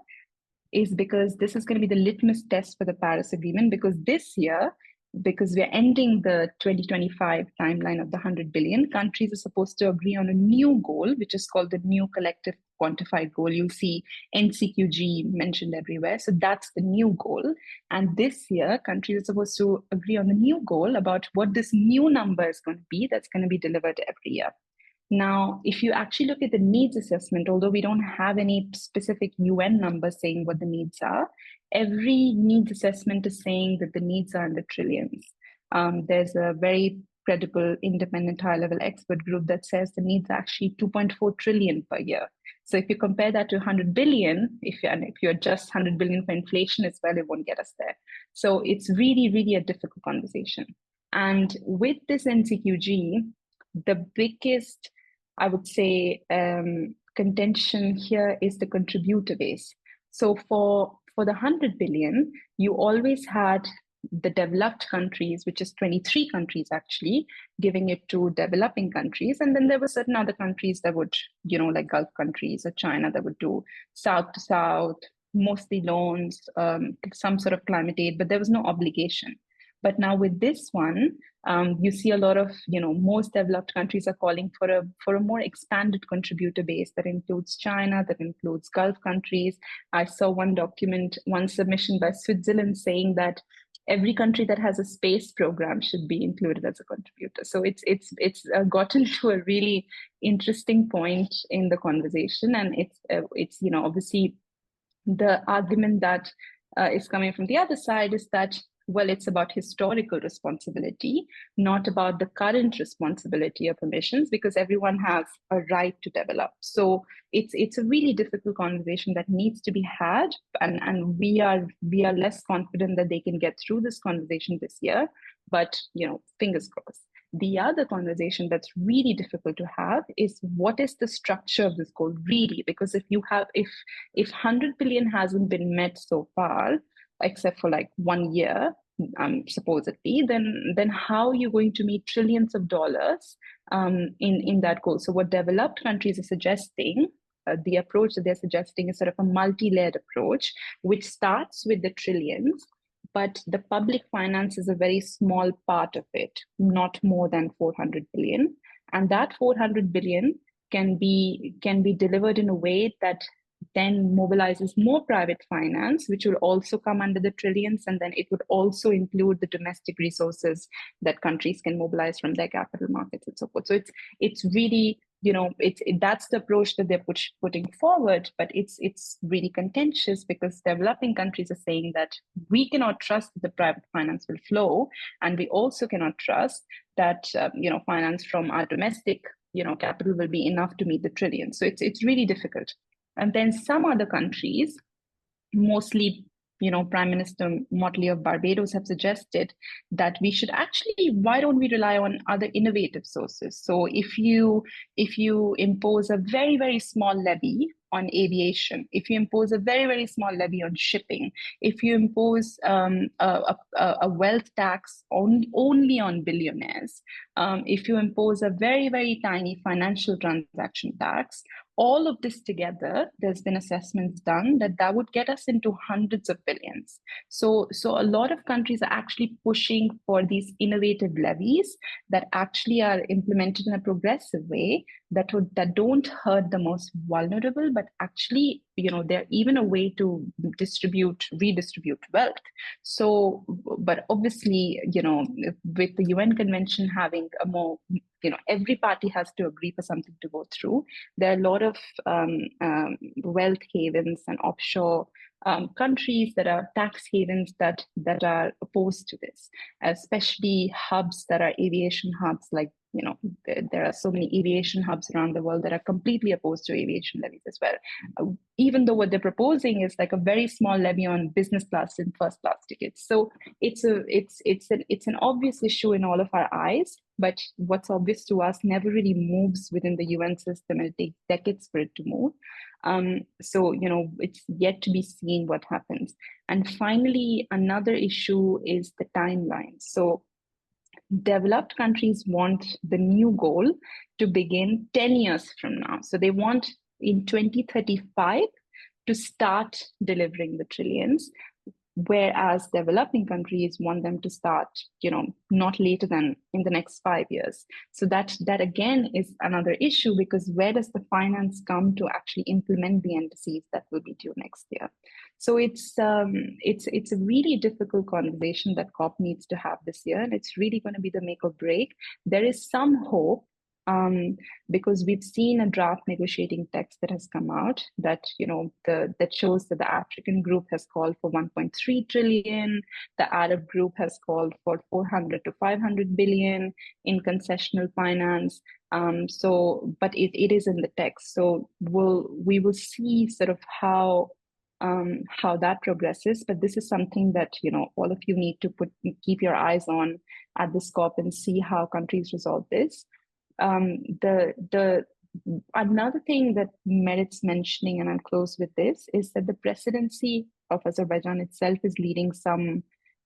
is because this is going to be the litmus test for the Paris Agreement, because this year, because we're ending the 2025 timeline of the 100 billion, countries are supposed to agree on a new goal, which is called the new collective quantified goal. You see NCQG mentioned everywhere. So that's the new goal. And this year, countries are supposed to agree on a new goal about what this new number is going to be that's going to be delivered every year. Now, if you actually look at the needs assessment, although we don't have any specific UN numbers saying what the needs are, every needs assessment is saying that the needs are in the trillions. There's a very credible, independent, high-level expert group that says the needs are actually 2.4 trillion per year. So if you compare that to 100 billion, if you adjust 100 billion for inflation as well, it won't get us there. So it's really, really a difficult conversation. And with this NCQG, the biggest, I would say, contention here is the contributor base. So for the 100 billion, you always had the developed countries, which is 23 countries actually, giving it to developing countries. And then there were certain other countries that would, like Gulf countries or China, that would do south to south, mostly loans, some sort of climate aid, but there was no obligation. But now with this one, you see a lot of, most developed countries are calling for a more expanded contributor base that includes China, that includes Gulf countries. I saw one submission by Switzerland saying that every country that has a space program should be included as a contributor. So it's gotten to a really interesting point in the conversation, and it's obviously the argument that is coming from the other side is that, well, it's about historical responsibility, not about the current responsibility of emissions, because everyone has a right to develop. So it's a really difficult conversation that needs to be had, and we are less confident that they can get through this conversation this year, but fingers crossed. The other conversation that's really difficult to have is what is the structure of this goal really? Because if 100 billion hasn't been met so far, except for like 1 year, supposedly, then how are you going to meet trillions of dollars in that goal? So what developed countries are suggesting, the approach that they're suggesting is sort of a multi-layered approach, which starts with the trillions, but the public finance is a very small part of it, not more than 400 billion. And that 400 billion can be delivered in a way that then mobilizes more private finance, which will also come under the trillions, and then it would also include the domestic resources that countries can mobilize from their capital markets and so forth. So it's really, that's the approach that they're putting forward, but it's really contentious because developing countries are saying that we cannot trust that the private finance will flow, and we also cannot trust that finance from our domestic capital will be enough to meet the trillions. So it's really difficult. And then some other countries, mostly, Prime Minister Motley of Barbados, have suggested that we should actually, why don't we rely on other innovative sources? So if you impose a very, very small levy on aviation, if you impose a very, very small levy on shipping, if you impose a wealth tax only on billionaires, if you impose a very, very tiny financial transaction tax, all of this together, there's been assessments done that would get us into hundreds of billions. So a lot of countries are actually pushing for these innovative levies that actually are implemented in a progressive way that don't hurt the most vulnerable, but actually they're even a way to redistribute wealth. So, but obviously, with the UN Convention having a more, every party has to agree for something to go through. There are a lot of wealth havens and offshore countries that are tax havens that are opposed to this, especially hubs that are aviation hubs. Like, there are so many aviation hubs around the world that are completely opposed to aviation levies as well, even though what they're proposing is like a very small levy on business class and first class tickets. So it's an obvious issue in all of our eyes, but what's obvious to us never really moves within the UN system, and it takes decades for it to move. So, it's yet to be seen what happens. And finally, another issue is the timeline. So developed countries want the new goal to begin 10 years from now. So they want in 2035 to start delivering the trillions, whereas developing countries want them to start, not later than in the next 5 years. So that again is another issue, because where does the finance come to actually implement the indices that will be due next year? So it's a really difficult conversation that COP needs to have this year, and it's really going to be the make or break. There is some hope, because we've seen a draft negotiating text that has come out that that shows that the African group has called for 1.3 trillion, the Arab group has called for 400 to 500 billion in concessional finance. But it is in the text, so we will see sort of how that progresses. But this is something that all of you need to keep your eyes on at this COP and see how countries resolve this. Another thing that merits mentioning, and I'll close with this, is that the presidency of Azerbaijan itself is leading some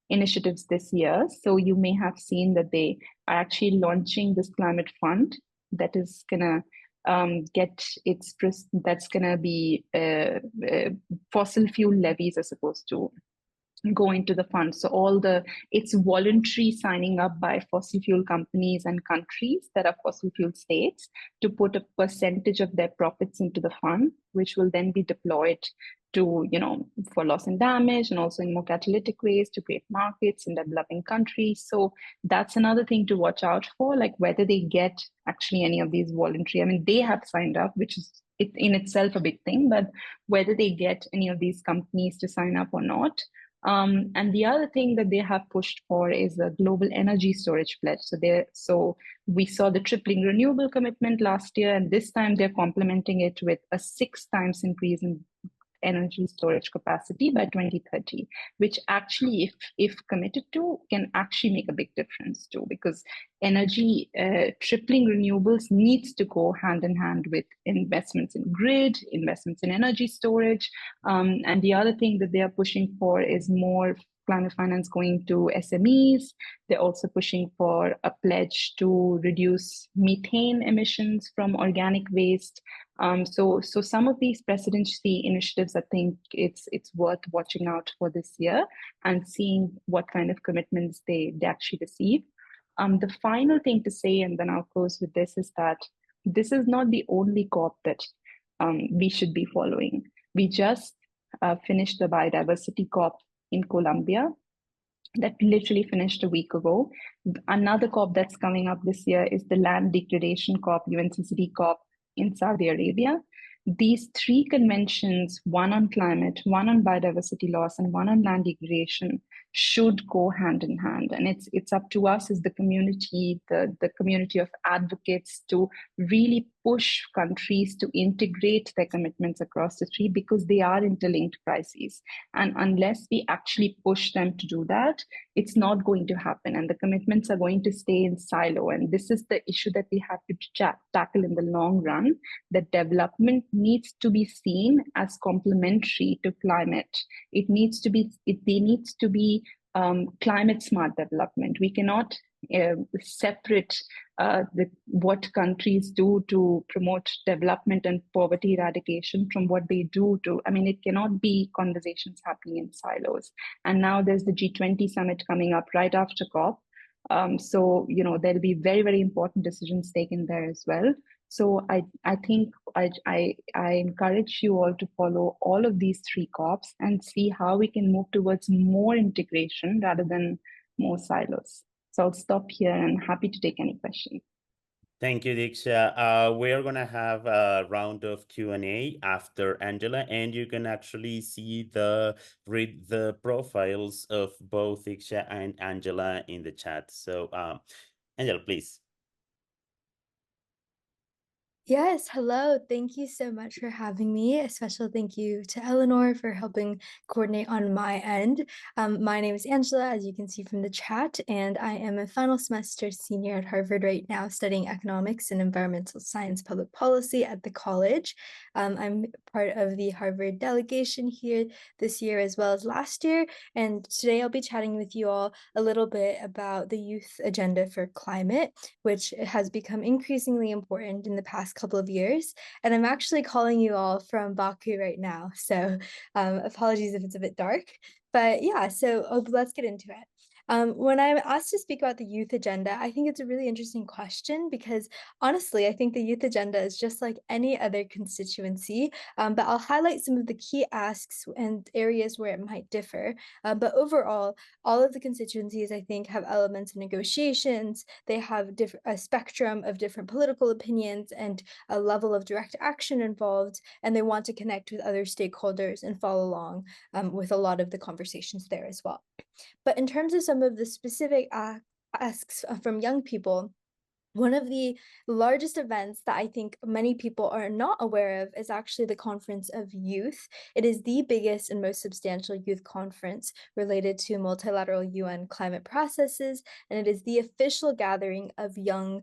initiatives this year. So you may have seen that they are actually launching this climate fund that is gonna that's gonna be fossil fuel levies as opposed to go into the fund. So it's voluntary signing up by fossil fuel companies and countries that are fossil fuel states to put a percentage of their profits into the fund, which will then be deployed to, for loss and damage, and also in more catalytic ways to create markets in developing countries. So that's another thing to watch out for, like whether they get actually any of these voluntary, I mean, they have signed up, which is in itself a big thing, but whether they get any of these companies to sign up or not. And the other thing that they have pushed for is a global energy storage pledge. So we saw the tripling renewable commitment last year, and this time they're complementing it with a 6 times increase in energy storage capacity by 2030, which actually, if committed to, can actually make a big difference too, because energy tripling renewables needs to go hand in hand with investments in grid, investments in energy storage. And the other thing that they are pushing for is more climate finance going to SMEs. They're also pushing for a pledge to reduce methane emissions from organic waste. So some of these presidency initiatives, I think it's worth watching out for this year and seeing what kind of commitments they actually receive. The final thing to say, and then I'll close with this, is that this is not the only COP that we should be following. We just finished the biodiversity COP in Colombia that literally finished a week ago. Another COP that's coming up this year is the land degradation COP, UNCCD COP in Saudi Arabia. These 3 conventions, one on climate, one on biodiversity loss, and one on land degradation, should go hand in hand. And it's up to us as the community, the community of advocates, to really push countries to integrate their commitments across the 3, because they are interlinked crises. And unless we actually push them to do that, it's not going to happen. And the commitments are going to stay in silo. And this is the issue that we have to tackle in the long run, that development needs to be seen as complementary to climate. There needs to be climate smart development. We cannot separate what countries do to promote development and poverty eradication from what they do to, it cannot be conversations happening in silos. And now there's the G20 summit coming up right after COP. So, there'll be very, very important decisions taken there as well. So I think I encourage you all to follow all of these 3 COPs and see how we can move towards more integration rather than more silos. So I'll stop here and happy to take any questions. Thank you, Diksha. We are going to have a round of Q&A after Angela, and you can actually read the profiles of both Diksha and Angela in the chat. So, Angela, please. Yes, hello. Thank you so much for having me. A special thank you to Eleanor for helping coordinate on my end. My name is Angela, as you can see from the chat, and I am a final semester senior at Harvard right now, studying economics and environmental science public policy at the college. I'm part of the Harvard delegation here this year as well as last year, and today I'll be chatting with you all a little bit about the youth agenda for climate, which has become increasingly important in the past couple of years. And I'm actually calling you all from Baku right now. So apologies if it's a bit dark, but yeah, so let's get into it. When I'm asked to speak about the youth agenda, I think it's a really interesting question because honestly, I think the youth agenda is just like any other constituency, but I'll highlight some of the key asks and areas where it might differ. But overall, all of the constituencies, I think, have elements of negotiations. They have a spectrum of different political opinions and a level of direct action involved, and they want to connect with other stakeholders and follow along with a lot of the conversations there as well. But in terms of some of the specific asks from young people, one of the largest events that I think many people are not aware of is actually the Conference of Youth. It is the biggest and most substantial youth conference related to multilateral UN climate processes, and it is the official gathering of young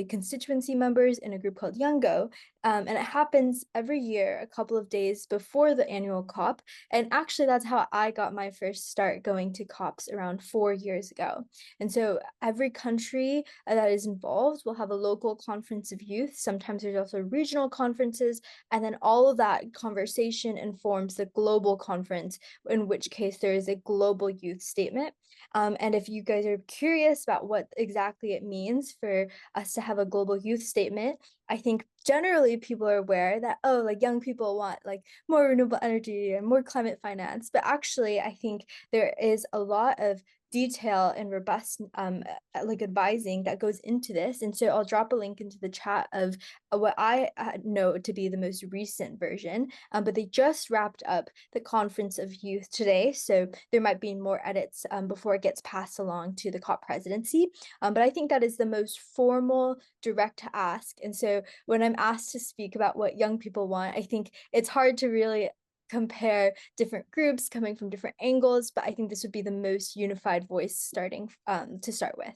constituency members in a group called Youngo. And it happens every year, a couple of days before the annual COP. And actually, that's how I got my first start going to COPs around 4 years ago. And so every country that is involved will have a local conference of youth. Sometimes there's also regional conferences, and then all of that conversation informs the global conference, in which case there is a global youth statement. And if you guys are curious about what exactly it means for us to have a global youth statement, I think generally people are aware that, oh, like young people want like more renewable energy and more climate finance. But actually, I think there is a lot of detail and robust like advising that goes into this. And so I'll drop a link into the chat of what I know to be the most recent version, but they just wrapped up the Conference of Youth today. So there might be more edits before it gets passed along to the COP presidency. But I think that is the most formal, direct ask. And so when I'm asked to speak about what young people want, I think it's hard to really compare different groups coming from different angles, but I think this would be the most unified voice starting to start with.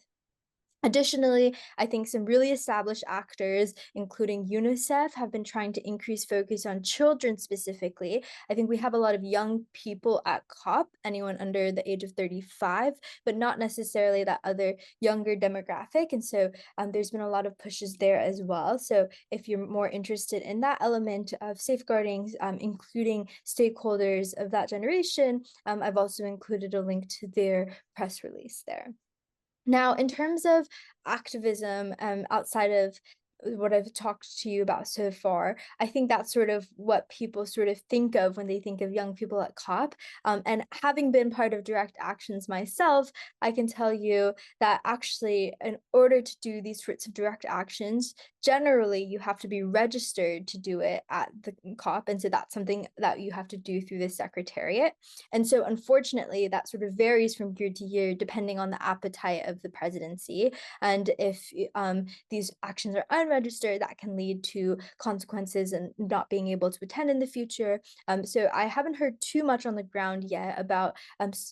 Additionally, I think some really established actors, including UNICEF, have been trying to increase focus on children specifically. I think we have a lot of young people at COP, anyone under the age of 35, but not necessarily that other younger demographic. And so there's been a lot of pushes there as well. So if you're more interested in that element of safeguarding, including stakeholders of that generation, I've also included a link to their press release there. Now, in terms of activism outside of what I've talked to you about so far, I think that's sort of what people sort of think of when they think of young people at COP. And having been part of direct actions myself, I can tell you that actually in order to do these sorts of direct actions, generally you have to be registered to do it at the COP. And so that's something that you have to do through the Secretariat. And so unfortunately, that sort of varies from year to year, depending on the appetite of the presidency. And if these actions are unregistered, that can lead to consequences and not being able to attend in the future. So I haven't heard too much on the ground yet about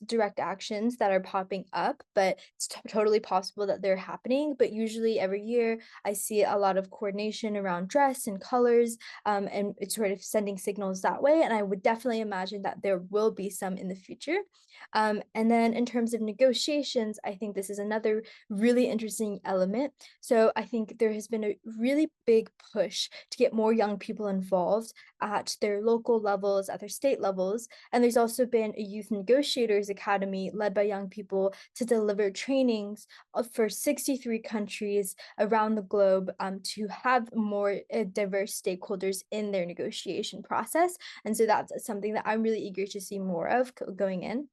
direct actions that are popping up, but it's totally possible that they're happening. But usually every year I see a lot of coordination around dress and colors, and it's sort of sending signals that way. And I would definitely imagine that there will be some in the future. And then in terms of negotiations, I think this is another really interesting element. So I think there has been a really big push to get more young people involved at their local levels, at their state levels. And there's also been a Youth Negotiators Academy led by young people to deliver trainings for 63 countries around the globe to have more diverse stakeholders in their negotiation process. And so that's something that I'm really eager to see more of going in.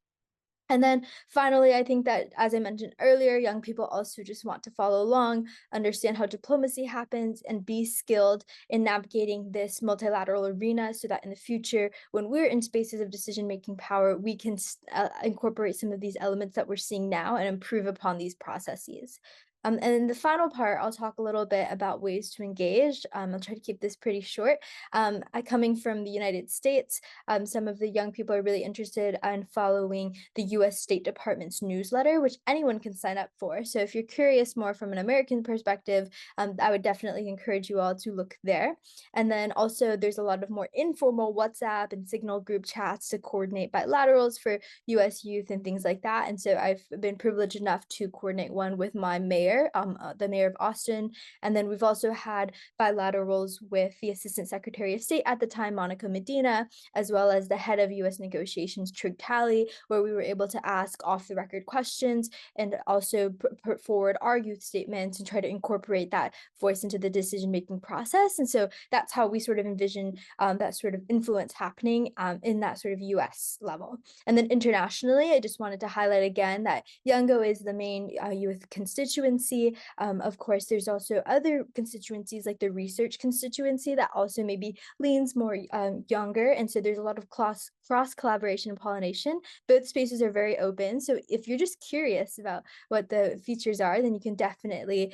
And then finally, I think that, as I mentioned earlier, young people also just want to follow along, understand how diplomacy happens, and be skilled in navigating this multilateral arena so that in the future, when we're in spaces of decision-making power, we can incorporate some of these elements that we're seeing now and improve upon these processes. And in the final part, I'll talk a little bit about ways to engage. I'll try to keep this pretty short. Coming from the United States, some of the young people are really interested in following the US State Department's newsletter, which anyone can sign up for. So if you're curious more from an American perspective, I would definitely encourage you all to look there. And then also there's a lot of more informal WhatsApp and Signal group chats to coordinate bilaterals for US youth and things like that. And so I've been privileged enough to coordinate one with my mayor, the mayor of Austin. And then we've also had bilaterals with the Assistant Secretary of State at the time, Monica Medina, as well as the head of US negotiations, Trig Talley, where we were able to ask off the record questions and also put forward our youth statements and try to incorporate that voice into the decision-making process. And so that's how we sort of envision that sort of influence happening in that sort of US level. And then internationally, I just wanted to highlight again that Youngo is the main youth constituency. Of course, there's also other constituencies like the research constituency that also maybe leans more younger. And so there's a lot of cross collaboration and pollination. Both spaces are very open. So if you're just curious about what the features are, then you can definitely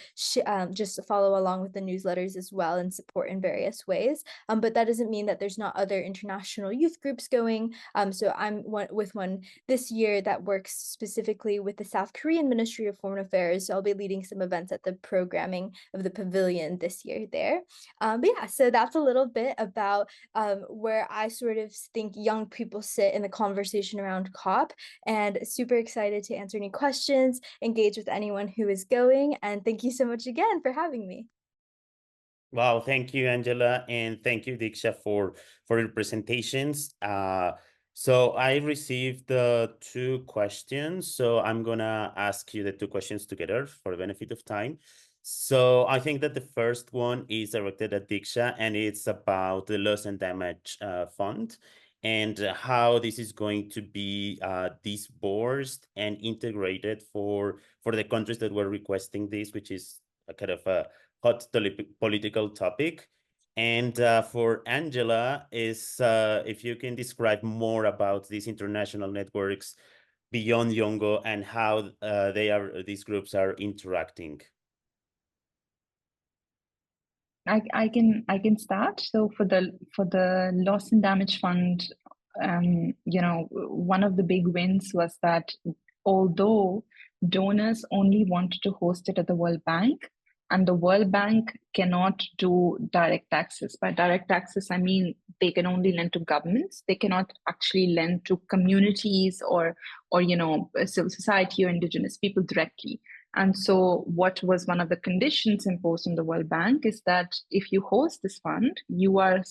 just follow along with the newsletters as well and support in various ways. But that doesn't mean that there's not other international youth groups going. So I'm with one this year that works specifically with the South Korean Ministry of Foreign Affairs. So I'll be leading some events at the programming of the pavilion this year there. But yeah, so that's a little bit about where I sort of think young people sit in the conversation around COP, and super excited to answer any questions, engage with anyone who is going, and thank you so much again for having me. Wow, thank you, Angela, and thank you, Diksha, for your presentations. So I received the 2 questions, so I'm gonna ask you the 2 questions together for the benefit of time. So I think that the first one is directed at Diksha, and it's about the loss and damage fund and how this is going to be disbursed and integrated for the countries that were requesting this, which is a kind of a hot political topic. And for Angela is if you can describe more about these international networks beyond Youngo and how these groups are interacting. I can start. So for the loss and damage fund, one of the big wins was that although donors only wanted to host it at the World Bank, and the World Bank cannot do direct access. By direct access, I mean they can only lend to governments. They cannot actually lend to communities or civil society or indigenous people directly. And so what was one of the conditions imposed on the World Bank is that if you host this fund, you are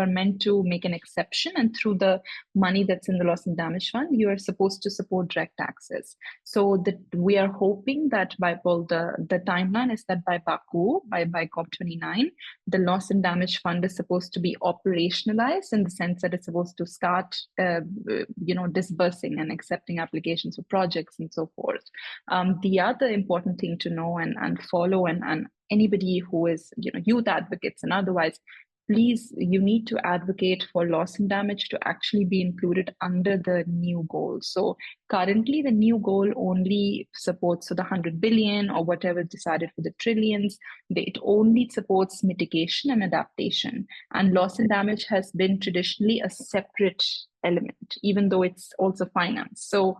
meant to make an exception, and through the money that's in the loss and damage fund, you are supposed to support direct access. So that we are hoping that the timeline is that by Baku, by COP29, the loss and damage fund is supposed to be operationalized in the sense that it's supposed to start disbursing and accepting applications for projects and so forth. The other important thing to know and follow, and anybody who is youth advocates and otherwise, please, you need to advocate for loss and damage to actually be included under the new goal. So currently the new goal only supports the 100 billion or whatever decided for the trillions. It only supports mitigation and adaptation, and loss and damage has been traditionally a separate element, even though it's also finance. So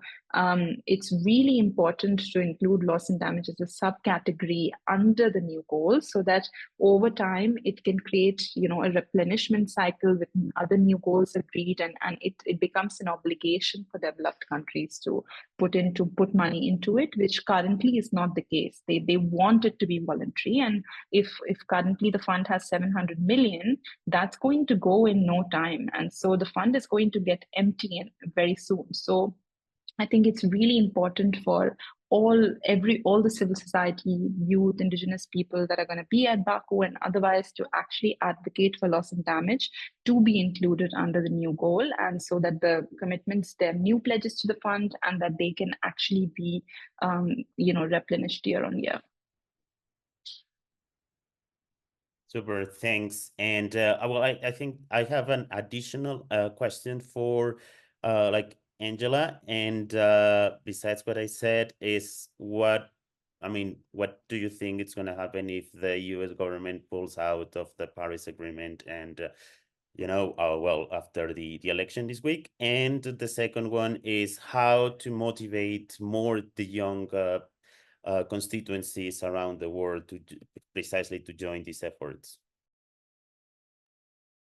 it's really important to include loss and damage as a subcategory under the new goals, so that over time it can create, a replenishment cycle with other new goals agreed, and it becomes an obligation for developed countries to put money into it, which currently is not the case. They want it to be voluntary, and if currently the fund has 700 million, that's going to go in no time, and so the fund is going to get empty very soon. So I think it's really important for all the civil society, youth, indigenous people that are going to be at Baku and otherwise to actually advocate for loss and damage to be included under the new goal, and so that the commitments, their new pledges to the fund, and that they can actually be, replenished year on year. Super, thanks. And well, I think I have an additional question for Angela, and besides what I said, is what do you think is going to happen if the US government pulls out of the Paris Agreement and, after the election this week? And the second one is how to motivate more the young constituencies around the world precisely to join these efforts.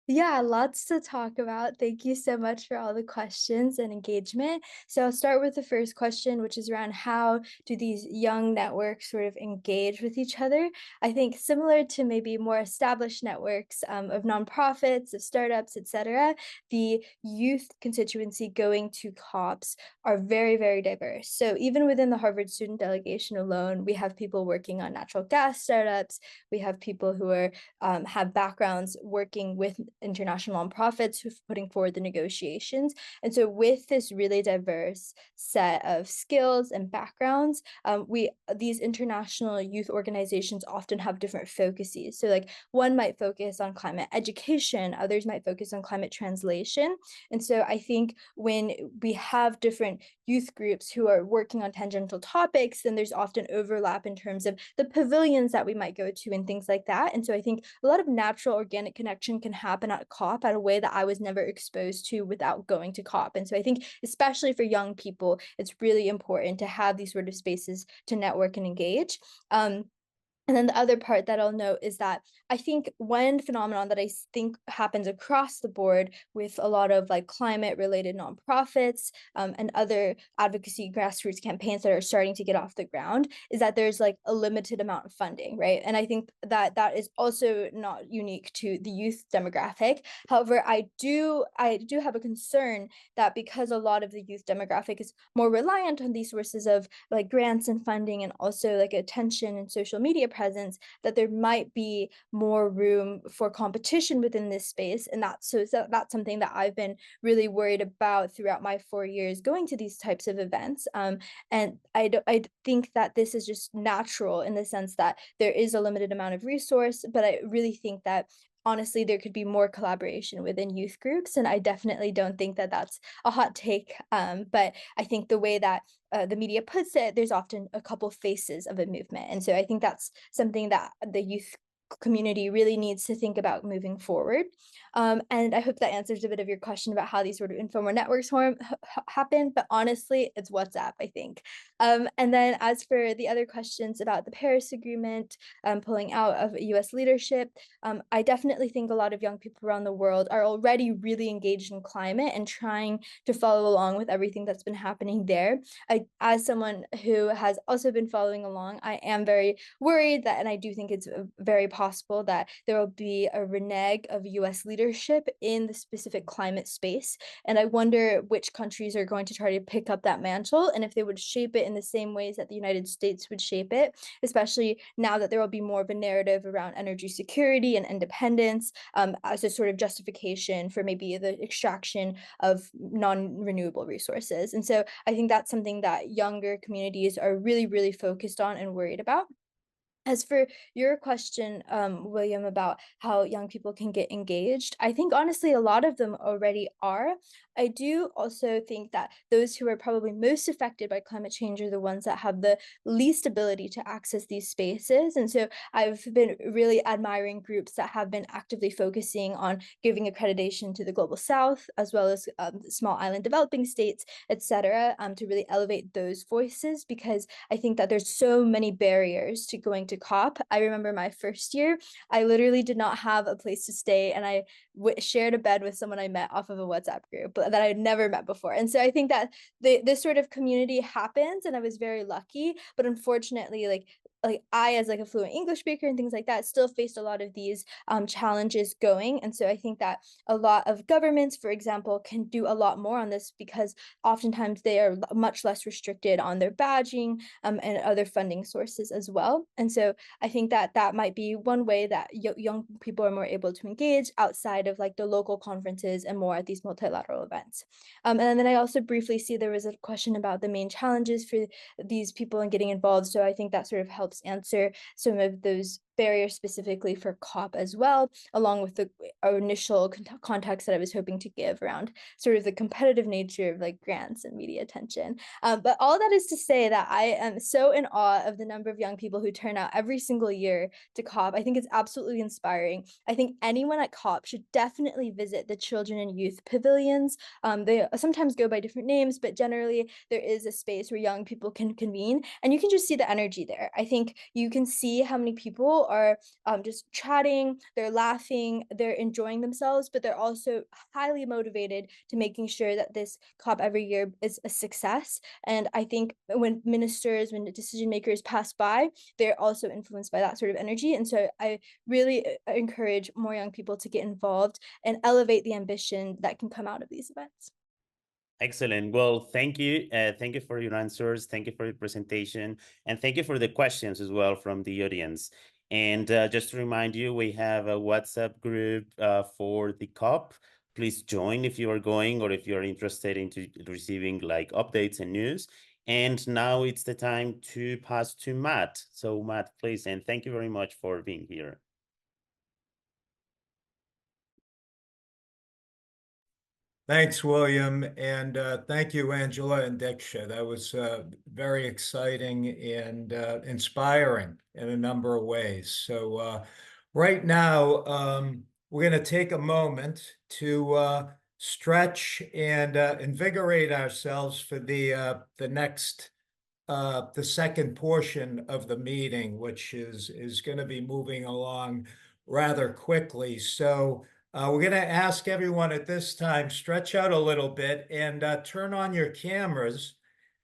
Yeah, lots to talk about. Thank you so much for all the questions and engagement. So I'll start with the first question, which is around how do these young networks sort of engage with each other? I think similar to maybe more established networks of nonprofits, of startups, etc., the youth constituency going to COPs are very, very diverse. So even within the Harvard student delegation alone, we have people working on natural gas startups. We have people who are have backgrounds working with international nonprofits who's putting forward the negotiations. And so with this really diverse set of skills and backgrounds, these international youth organizations often have different focuses. So like one might focus on climate education, others might focus on climate translation. And so I think when we have different youth groups who are working on tangential topics, then there's often overlap in terms of the pavilions that we might go to and things like that. And so I think a lot of natural organic connection can happen at COP at a way that I was never exposed to without going to COP. And so I think especially for young people, it's really important to have these sort of spaces to network and engage. And then the other part that I'll note is that I think one phenomenon that I think happens across the board with a lot of like climate related nonprofits and other advocacy grassroots campaigns that are starting to get off the ground is that there's like a limited amount of funding, right? And I think that that is also not unique to the youth demographic. However, I do have a concern that because a lot of the youth demographic is more reliant on these sources of like grants and funding and also like attention and social media presence, that there might be more room for competition within this space. And that's something that I've been really worried about throughout my 4 years going to these types of events. And I think that this is just natural in the sense that there is a limited amount of resource, but I really think that honestly, there could be more collaboration within youth groups. And I definitely don't think that that's a hot take. But I think the way that the media puts it, there's often a couple faces of a movement. And so I think that's something that the youth community really needs to think about moving forward. And I hope that answers a bit of your question about how these sort of informal networks happen, but honestly, it's WhatsApp, I think. And then as for the other questions about the Paris Agreement, pulling out of US leadership, I definitely think a lot of young people around the world are already really engaged in climate and trying to follow along with everything that's been happening there. As someone who has also been following along, I am very worried that, and I do think it's very possible that there will be a renege of US leadership in the specific climate space. And I wonder which countries are going to try to pick up that mantle and if they would shape it in the same ways that the United States would shape it, especially now that there will be more of a narrative around energy security and independence as a sort of justification for maybe the extraction of non-renewable resources. And so I think that's something that younger communities are really, really focused on and worried about. As for your question, William, about how young people can get engaged, I think honestly a lot of them already are. I do also think that those who are probably most affected by climate change are the ones that have the least ability to access these spaces. And so I've been really admiring groups that have been actively focusing on giving accreditation to the Global South, as well as small island developing states, etc., to really elevate those voices, because I think that there's so many barriers to going to COP. I remember my first year, I literally did not have a place to stay, and I shared a bed with someone I met off of a WhatsApp group that I had never met before. And so I think that this sort of community happens, and I was very lucky, but unfortunately, like I, as like a fluent English speaker and things like that, still faced a lot of these challenges going. And so I think that a lot of governments, for example, can do a lot more on this, because oftentimes they are much less restricted on their badging and other funding sources as well. And so I think that that might be one way that young people are more able to engage outside of like the local conferences and more at these multilateral events. And then I also briefly see there was a question about the main challenges for these people in getting involved. So I think that sort of helps answer some of those barriers specifically for COP as well, along with the initial context that I was hoping to give around sort of the competitive nature of like grants and media attention. But all that is to say that I am so in awe of the number of young people who turn out every single year to COP. I think it's absolutely inspiring. I think anyone at COP should definitely visit the children and youth pavilions. They sometimes go by different names, but generally there is a space where young people can convene, and you can just see the energy there. I think you can see how many people are just chatting, they're laughing, they're enjoying themselves, but they're also highly motivated to making sure that this COP every year is a success. And I think when ministers, when decision makers pass by, they're also influenced by that sort of energy. And so I really encourage more young people to get involved and elevate the ambition that can come out of these events. Excellent. Well, thank you. Thank you for your answers. Thank you for your presentation. And thank you for the questions as well from the audience. And just to remind you, we have a WhatsApp group for the COP. Please join if you are going, or if you're interested in receiving like updates and news. And now it's the time to pass to Matt. So Matt, please, and thank you very much for being here. Thanks, William, and thank you, Angela and Diksha. That was very exciting and inspiring in a number of ways. So right now, we're going to take a moment to stretch and invigorate ourselves for the next, the second portion of the meeting, which is going to be moving along rather quickly. So we're going to ask everyone at this time, stretch out a little bit and turn on your cameras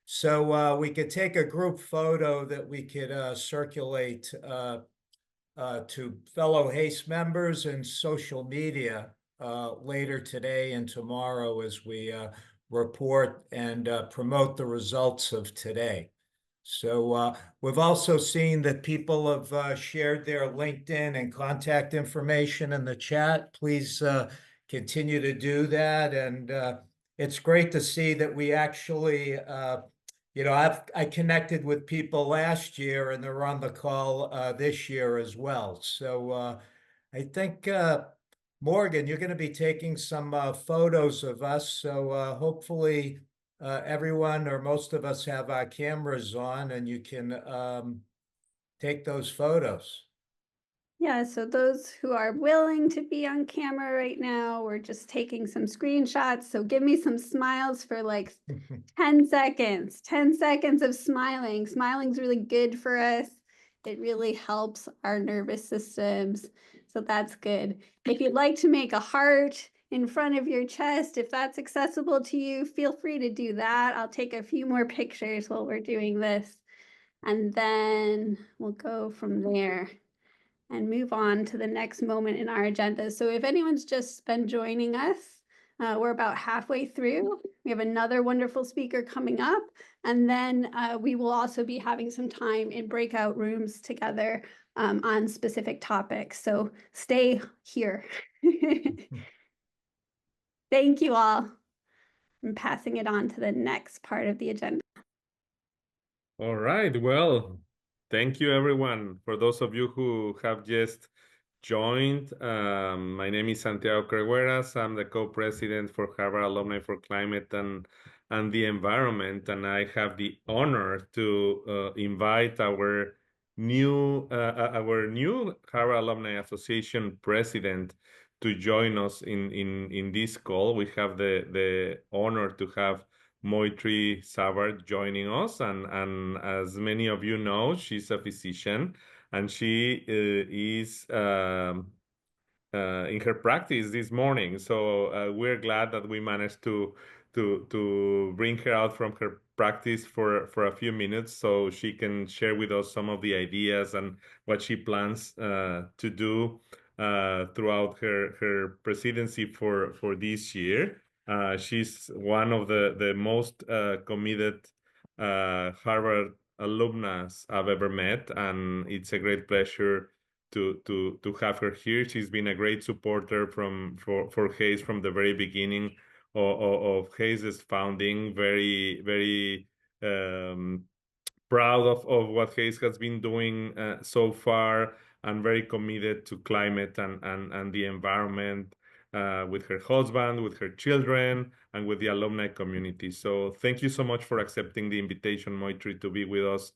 so we could take a group photo that we could circulate to fellow HACE members and social media later today and tomorrow as we report and promote the results of today. So we've also seen that people have shared their LinkedIn and contact information in the chat. Please continue to do that. And it's great to see that we actually, you know, I connected with people last year and they're on the call this year as well. So I think, Morgan, you're going to be taking some photos of us. So hopefully everyone or most of us have our cameras on and you can take those photos. Yeah, so those who are willing to be on camera right now, we're just taking some screenshots. So give me some smiles for like 10 seconds, 10 seconds of smiling. Smiling's really good for us. It really helps our nervous systems. So that's good. If you'd like to make a heart in front of your chest, if that's accessible to you, feel free to do that. I'll take a few more pictures while we're doing this, and then we'll go from there and move on to the next moment in our agenda. So if anyone's just been joining us, we're about halfway through. We have another wonderful speaker coming up, and then we will also be having some time in breakout rooms together on specific topics. So stay here. Thank you all. I'm passing it on to the next part of the agenda. All right. Well, Thank you, everyone. For those of you who have just joined, my name is Santiago Cregueras. I'm the co-president for Harvard Alumni for Climate and the Environment, and I have the honor to invite our new Harvard Alumni Association president to join us in this call. We have the honor to have Moitri Savard joining us, and as many of you know, she's a physician, and she is in her practice this morning. So we're glad that we managed to bring her out from her practice for a few minutes so she can share with us some of the ideas and what she plans to do throughout her presidency for this year. She's one of the most committed Harvard alumnus I've ever met, and it's a great pleasure to have her here. She's been a great supporter for HACE from the very beginning of HACE's founding. Very proud of what HACE has been doing so far, and very committed to climate and the environment with her husband, with her children, and with the alumni community. So thank you so much for accepting the invitation, Moitri, to be with us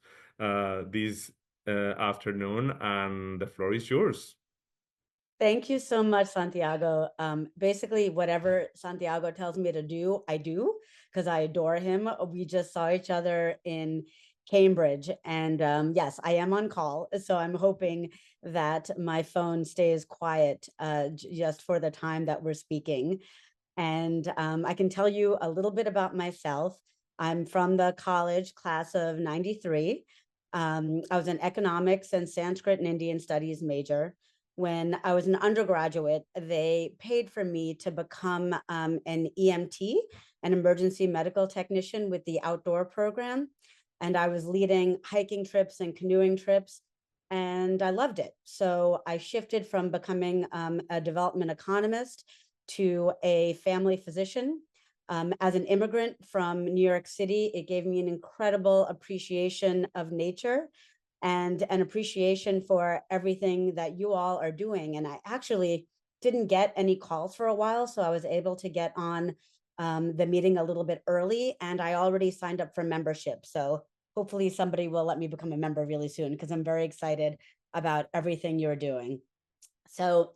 this afternoon, and the floor is yours. Thank you so much, Santiago. Basically, whatever Santiago tells me to do, I do, because I adore him. We just saw each other in Cambridge, and yes, I am on call, so I'm hoping that my phone stays quiet just for the time that we're speaking. And I can tell you a little bit about myself. I'm from the college class of '93. I was an economics and Sanskrit and Indian studies major. When I was an undergraduate, they paid for me to become an EMT, an emergency medical technician with the outdoor program. And I was leading hiking trips and canoeing trips, and I loved it. So I shifted from becoming a development economist to a family physician. As an immigrant from New York City, it gave me an incredible appreciation of nature and an appreciation for everything that you all are doing. And I actually didn't get any calls for a while, so I was able to get on the meeting a little bit early, and I already signed up for membership. So hopefully somebody will let me become a member really soon, because I'm very excited about everything you're doing. So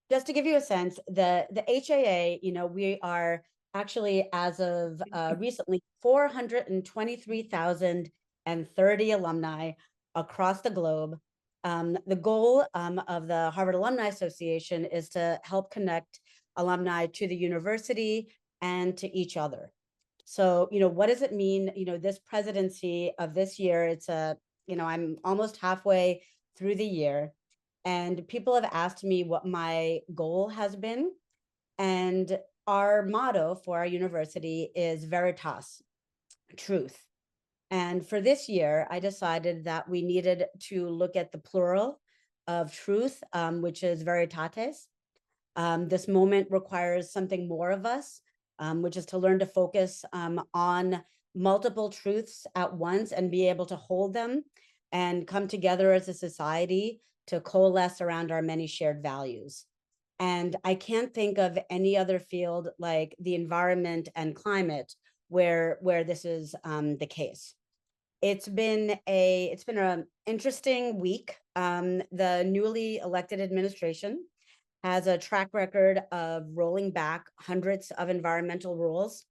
just to give you a sense, the HAA, we are actually, as of recently, 423,030 alumni across the globe. The goal of the Harvard Alumni Association is to help connect alumni to the university and to each other. So, what does it mean? This presidency of this year, it's I'm almost halfway through the year, and people have asked me what my goal has been. And our motto for our university is Veritas, truth. And for this year, I decided that we needed to look at the plural of truth, which is veritates. This moment requires something more of us, which is to learn to focus on multiple truths at once and be able to hold them and come together as a society to coalesce around our many shared values. And I can't think of any other field like the environment and climate where this is the case. It's been an interesting week. The newly elected administration has a track record of rolling back hundreds of environmental rules,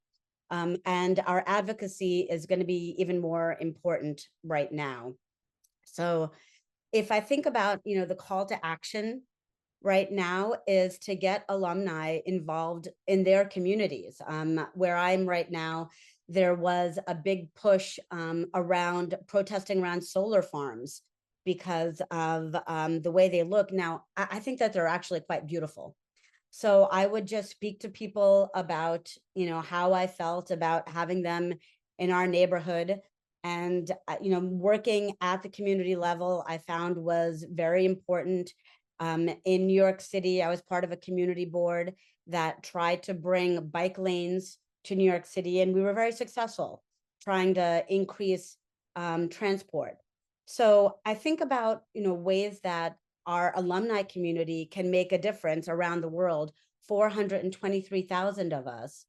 and our advocacy is going to be even more important right now. So if I think about, the call to action right now is to get alumni involved in their communities. Where I'm right now, there was a big push around protesting around solar farms because of the way they look. Now, I think that they're actually quite beautiful. So I would just speak to people about, how I felt about having them in our neighborhood. And, working at the community level, I found was very important. In New York City, I was part of a community board that tried to bring bike lanes to New York City, and we were very successful trying to increase transport. So I think about, ways that our alumni community can make a difference around the world, 423,000 of us.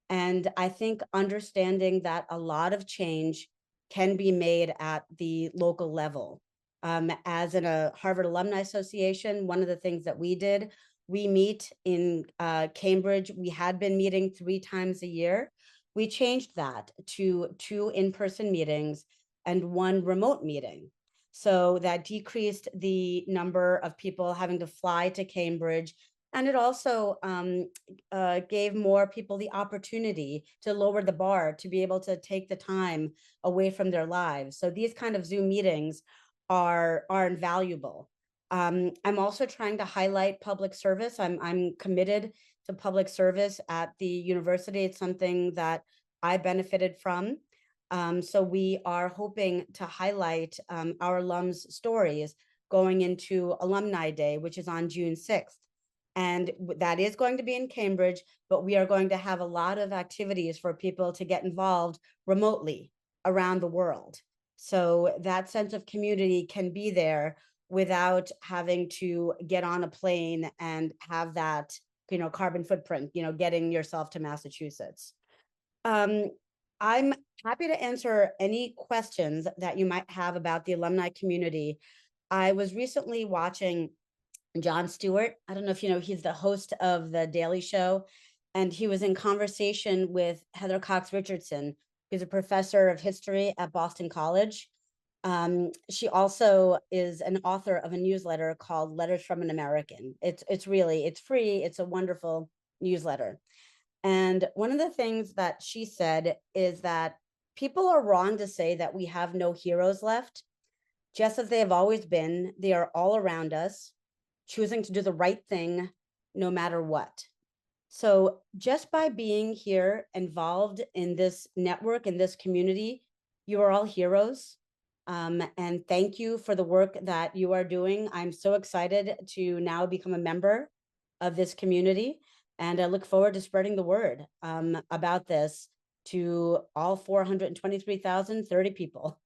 And I think understanding that a lot of change can be made at the local level. As in a Harvard Alumni Association, one of the things that we did, we meet in Cambridge. We had been meeting 3 times a year. We changed that to 2 in-person meetings and 1 remote meeting. So that decreased the number of people having to fly to Cambridge. And it also gave more people the opportunity to lower the bar, to be able to take the time away from their lives. So these kind of Zoom meetings are invaluable. I'm also trying to highlight public service. I'm committed to public service at the university. It's something that I benefited from. So we are hoping to highlight our alums' stories going into Alumni Day, which is on June 6th. And that is going to be in Cambridge, but we are going to have a lot of activities for people to get involved remotely around the world. So that sense of community can be there without having to get on a plane and have that, carbon footprint, getting yourself to Massachusetts. I'm happy to answer any questions that you might have about the alumni community. I was recently watching Jon Stewart. I don't know if you know, he's the host of The Daily Show, and he was in conversation with Heather Cox Richardson, who's a professor of history at Boston College. She also is an author of a newsletter called Letters from an American. It's free. It's a wonderful newsletter. And one of the things that she said is that people are wrong to say that we have no heroes left. Just as they have always been, they are all around us, choosing to do the right thing no matter what. So just by being here involved in this network, in this community, you are all heroes. And thank you for the work that you are doing. I'm so excited to now become a member of this community. And I look forward to spreading the word about this to all 423,030 people.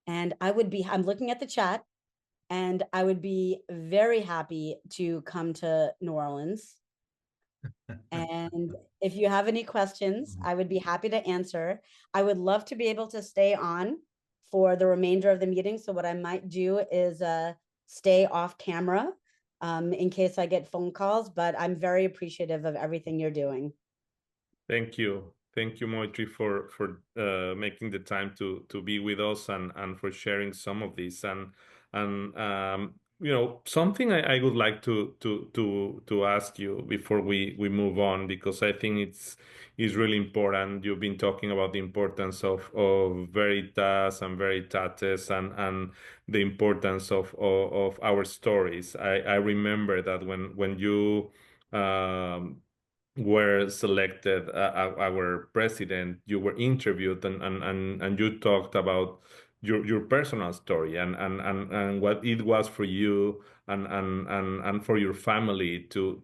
And I'm looking at the chat, and I would be very happy to come to New Orleans. And if you have any questions, I would be happy to answer. I would love to be able to stay on for the remainder of the meeting. So what I might do is stay off camera in case I get phone calls, but I'm very appreciative of everything you're doing. Thank you. Thank you, Moitri, for making the time to be with us and for sharing some of this. And something I would like to ask you before we move on, because I think it's really important. You've been talking about the importance of Veritas and Veritates and the importance of our stories. I remember that when you were selected our president, you were interviewed and you talked about your personal story and what it was for you and for your family to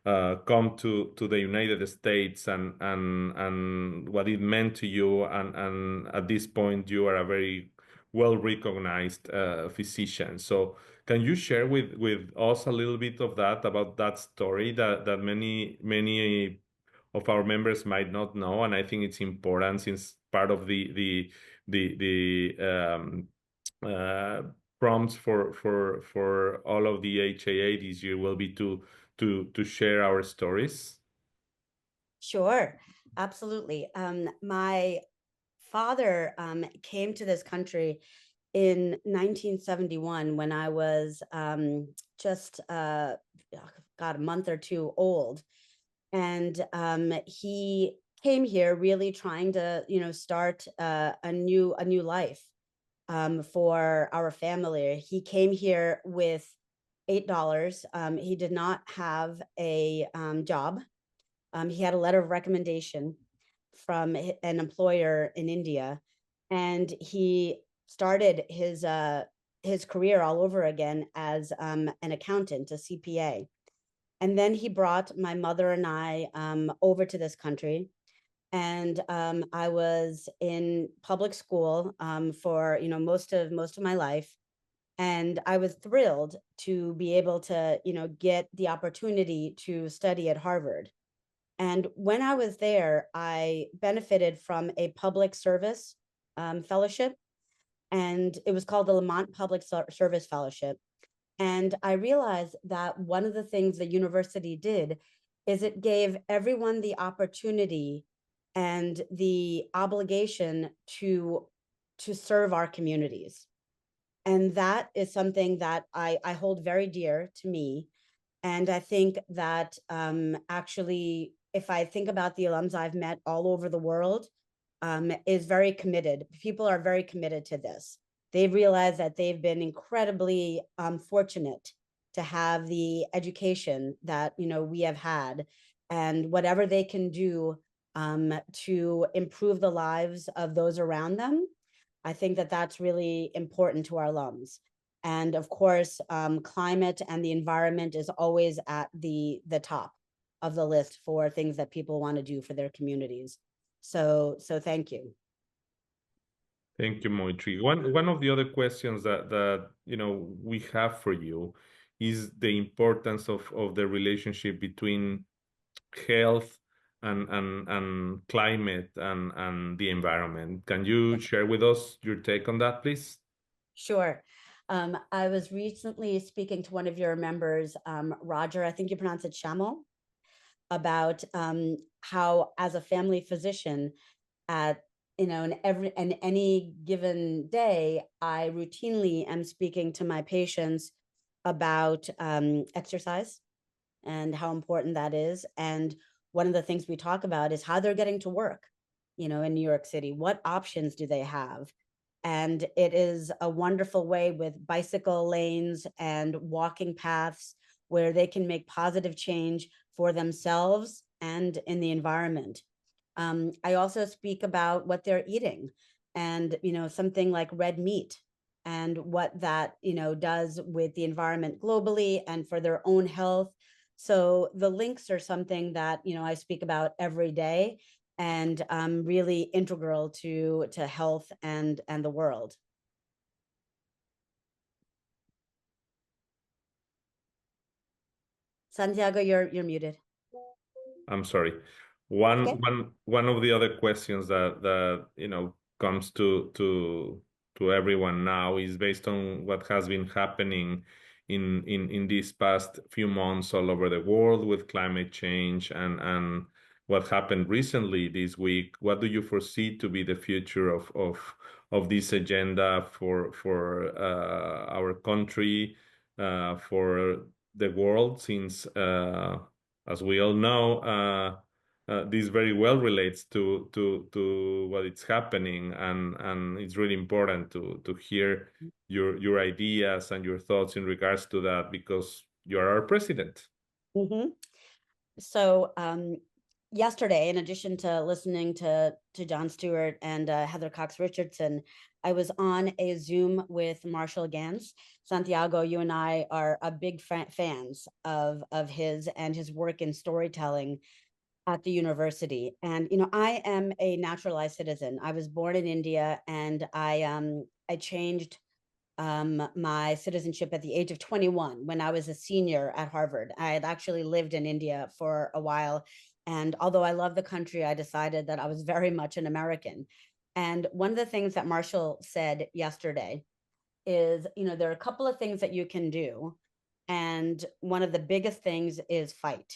come to the United States and what it meant to you, and at this point you are a very well recognized physician. So can you share with us a little bit of that, about that story that many of our members might not know? And I think it's important, since part of the prompts for all of the HAA this year will be to share our stories. Sure, absolutely. My father came to this country in 1971 when I was just a month or 2 old. And he came here really trying to, start a new life for our family. He came here with $8. He did not have a job. He had a letter of recommendation from an employer in India, and he started his career all over again as an accountant, a CPA. And then he brought my mother and I over to this country. And I was in public school for most of my life, and I was thrilled to be able to get the opportunity to study at Harvard. And when I was there, I benefited from a public service fellowship, and it was called the Lamont Public Service Fellowship. And I realized that one of the things the university did is it gave everyone the opportunity and the obligation to serve our communities. And that is something that I hold very dear to me. And I think that actually, if I think about the alums I've met all over the world, is very committed. People are very committed to this. They've realized that they've been incredibly fortunate to have the education that we have had, and whatever they can do to improve the lives of those around them. I think that that's really important to our alums. And of course, climate and the environment is always at the top of the list for things that people want to do for their communities. So thank you. Thank you, Moitri. One of the other questions that we have for you is the importance of the relationship between health and climate and the environment. Can you share with us your take on that, please? Sure. I was recently speaking to one of your members, Roger, I think you pronounce it Shamel, about how, as a family physician, in any given day, I routinely am speaking to my patients about exercise and how important that is. And one of the things we talk about is how they're getting to work, in New York City. What options do they have? And it is a wonderful way with bicycle lanes and walking paths where they can make positive change for themselves and in the environment. I also speak about what they're eating, and something like red meat and what that does with the environment globally and for their own health. So the links are something that I speak about every day, and really integral to health and the world. Santiago, you're muted. I'm sorry. One of the other questions that comes to everyone now is based on what has been happening in these past few months all over the world with climate change and what happened recently this week. What do you foresee to be the future of this agenda for our country, for the world, since as we all know, this very well relates to what is happening, and it's really important to hear your ideas and your thoughts in regards to that, because you are our president. Mm-hmm. So yesterday, in addition to listening to Jon Stewart and Heather Cox Richardson, I was on a Zoom with Marshall Gans. Santiago, you and I are big fans of his and his work in storytelling at the university. And I am a naturalized citizen. I was born in India, and I changed my citizenship at the age of 21 when I was a senior at Harvard. I had actually lived in India for a while, and although I love the country, I decided that I was very much an American. And one of the things that Marshall said yesterday is, there are a couple of things that you can do, and one of the biggest things is fight.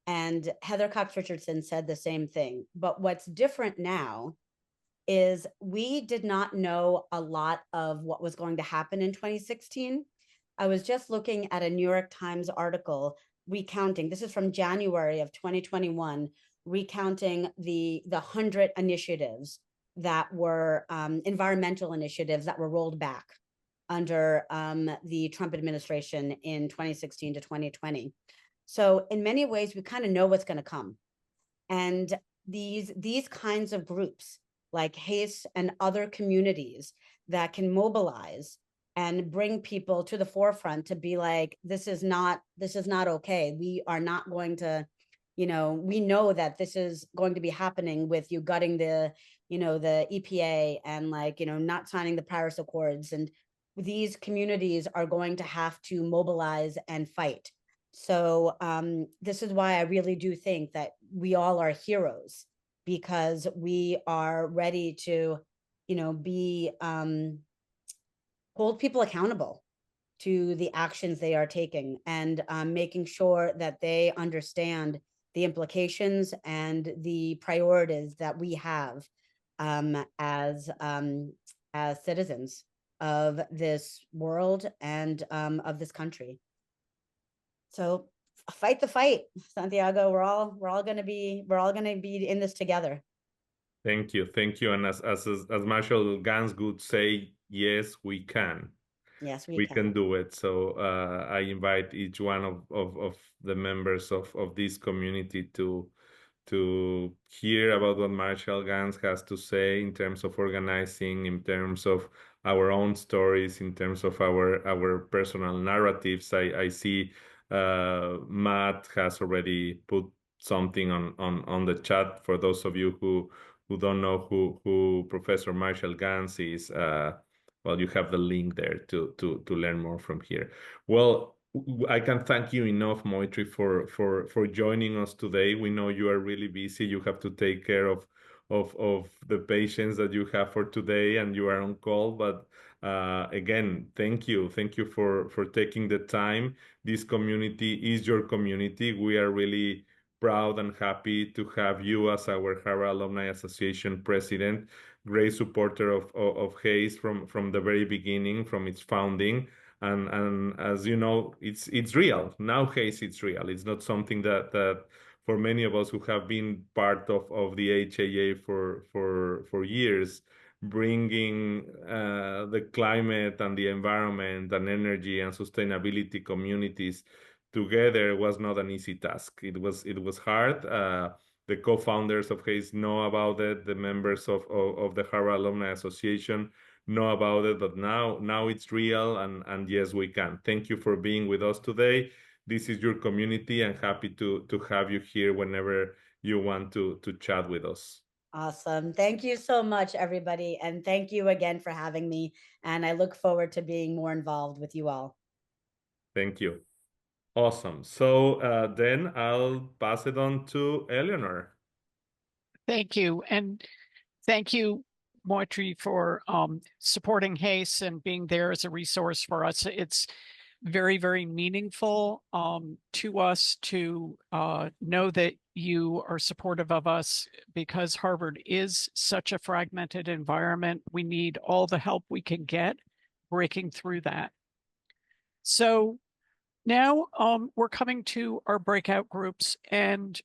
And Heather Cox Richardson said the same thing. But what's different now is we did not know a lot of what was going to happen in 2016. I was just looking at a New York Times article recounting, this is from January of 2021, recounting the 100 initiatives that were environmental initiatives that were rolled back under the Trump administration in 2016 to 2020. So in many ways, we kind of know what's going to come. And these kinds of groups like HACE and other communities that can mobilize and bring people to the forefront to be like, this is not okay. We are not going to we know that this is going to be happening with you gutting the EPA and not signing the Paris Accords, and these communities are going to have to mobilize and fight. So this is why I really do think that we all are heroes, because we are ready to be hold people accountable to the actions they are taking, and making sure that they understand the implications and the priorities that we have as citizens of this world and of this country. So fight the fight, Santiago. We're all gonna be in this together. Thank you, and as Marshall Gans would say, yes, we can. Yes, we can do it. So I invite each one of the members of this community to hear about what Marshall Gans has to say in terms of organizing, in terms of our own stories, in terms of our personal narratives. I see Matt has already put something on the chat for those of you who don't know who Professor Marshall Gans is. Well, you have the link there to learn more from here. Well, I can thank you enough, Moitri, for joining us today. We know you are really busy. You have to take care of the patients that you have for today, and you are on call. But again, thank you for taking the time. This community is your community. We are really proud and happy to have you as our Harvard Alumni Association president. Great supporter of HACE from the very beginning, from its founding. And as you know, it's real. Now HACE, it's real. It's not something that for many of us who have been part of the HAA for years, bringing the climate and the environment and energy and sustainability communities together was not an easy task. It was hard. The co-founders of HACE know about it. The members of the Harvard Alumni Association know about it, but now it's real, and yes, we can. Thank you for being with us today. This is your community, and happy to have you here whenever you want to chat with us. Awesome. Thank you so much, everybody. And thank you again for having me. And I look forward to being more involved with you all. Thank you. Awesome. So then I'll pass it on to Eleanor. Thank you. And thank you, Moitri, for supporting HACE and being there as a resource for us. It's very, very meaningful to us to know that you are supportive of us, because Harvard is such a fragmented environment. We need all the help we can get breaking through that. So now we're coming to our breakout groups, and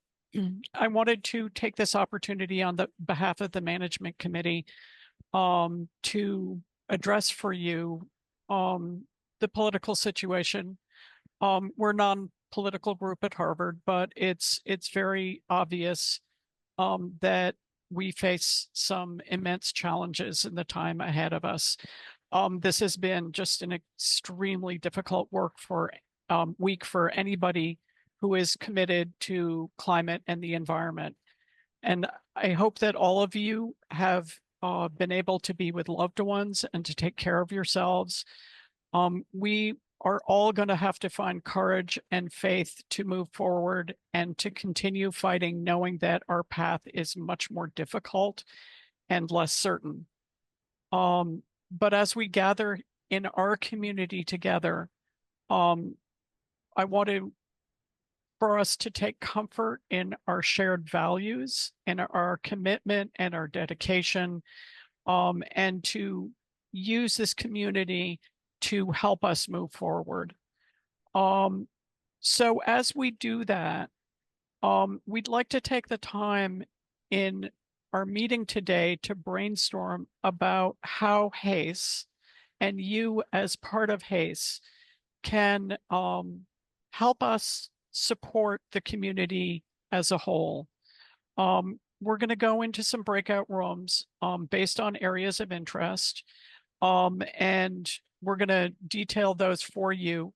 I wanted to take this opportunity on the behalf of the management committee to address for you the political situation. We're a non-political group at Harvard, but it's very obvious that we face some immense challenges in the time ahead of us. This has been just an extremely difficult week for anybody who is committed to climate and the environment. And I hope that all of you have been able to be with loved ones and to take care of yourselves. We are all going to have to find courage and faith to move forward and to continue fighting, knowing that our path is much more difficult and less certain. But as we gather in our community together, I wanted for us to take comfort in our shared values and our commitment and our dedication, and to use this community to help us move forward. So as we do that, we'd like to take the time in our meeting today to brainstorm about how HACE and you as part of HACE can help us support the community as a whole. We're going to go into some breakout rooms based on areas of interest, and we're going to detail those for you.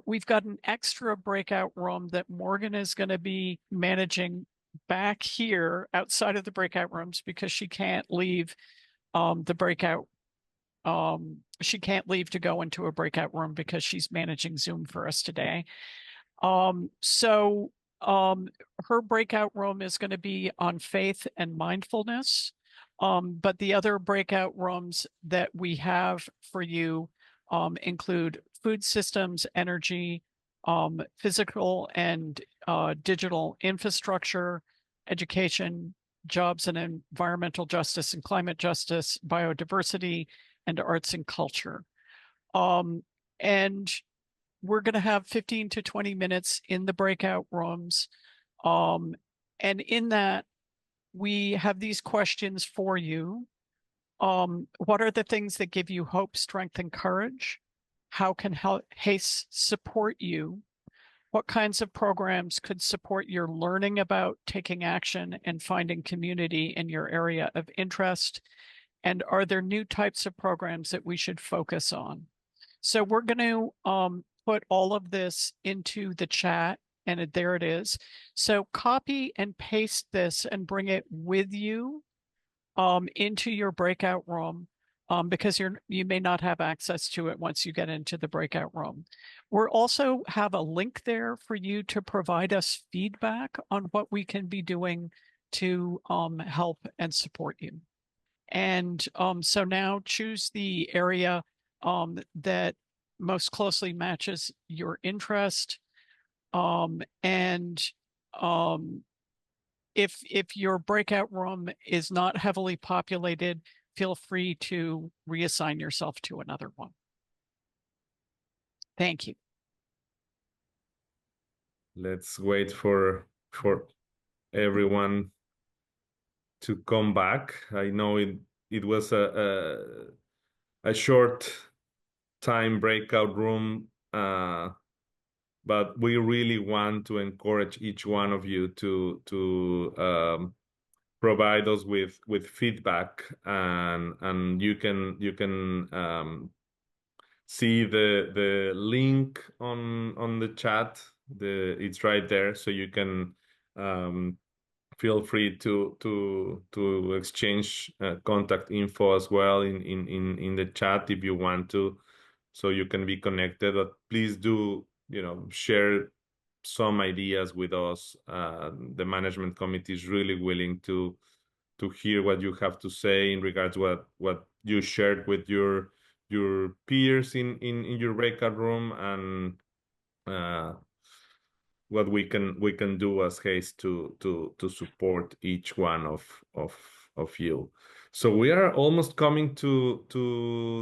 We've got an extra breakout room that Morgan is going to be managing back here outside of the breakout rooms because she can't leave the breakout. She can't leave to go into a breakout room because she's managing Zoom for us today. So her breakout room is going to be on faith and mindfulness. But the other breakout rooms that we have for you include food systems, energy, physical and digital infrastructure, education, jobs and environmental justice and climate justice, biodiversity, and arts and culture. And we're going to have 15 to 20 minutes in the breakout rooms. And in that, we have these questions for you. What are the things that give you hope, strength, and courage? How can HACE support you? What kinds of programs could support your learning about taking action and finding community in your area of interest? And are there new types of programs that we should focus on? So we're going to put all of this into the chat, and there it is. So copy and paste this and bring it with you into your breakout room because you may not have access to it once you get into the breakout room. We'll also have a link there for you to provide us feedback on what we can be doing to help and support you. And so now choose the area that most closely matches your interest. If your breakout room is not heavily populated, feel free to reassign yourself to another one. Thank you. Let's wait for everyone to come back. I know it was a short time breakout room, but we really want to encourage each one of you to provide us with feedback, and you can see the link on the chat. It's right there, so you can feel free to exchange contact info as well in the chat if you want to, so you can be connected. But please do, share some ideas with us. The management committee is really willing to hear what you have to say in regards to what you shared with your peers in your breakout room, and what we can do as HACE to support each one of you. So we are almost coming to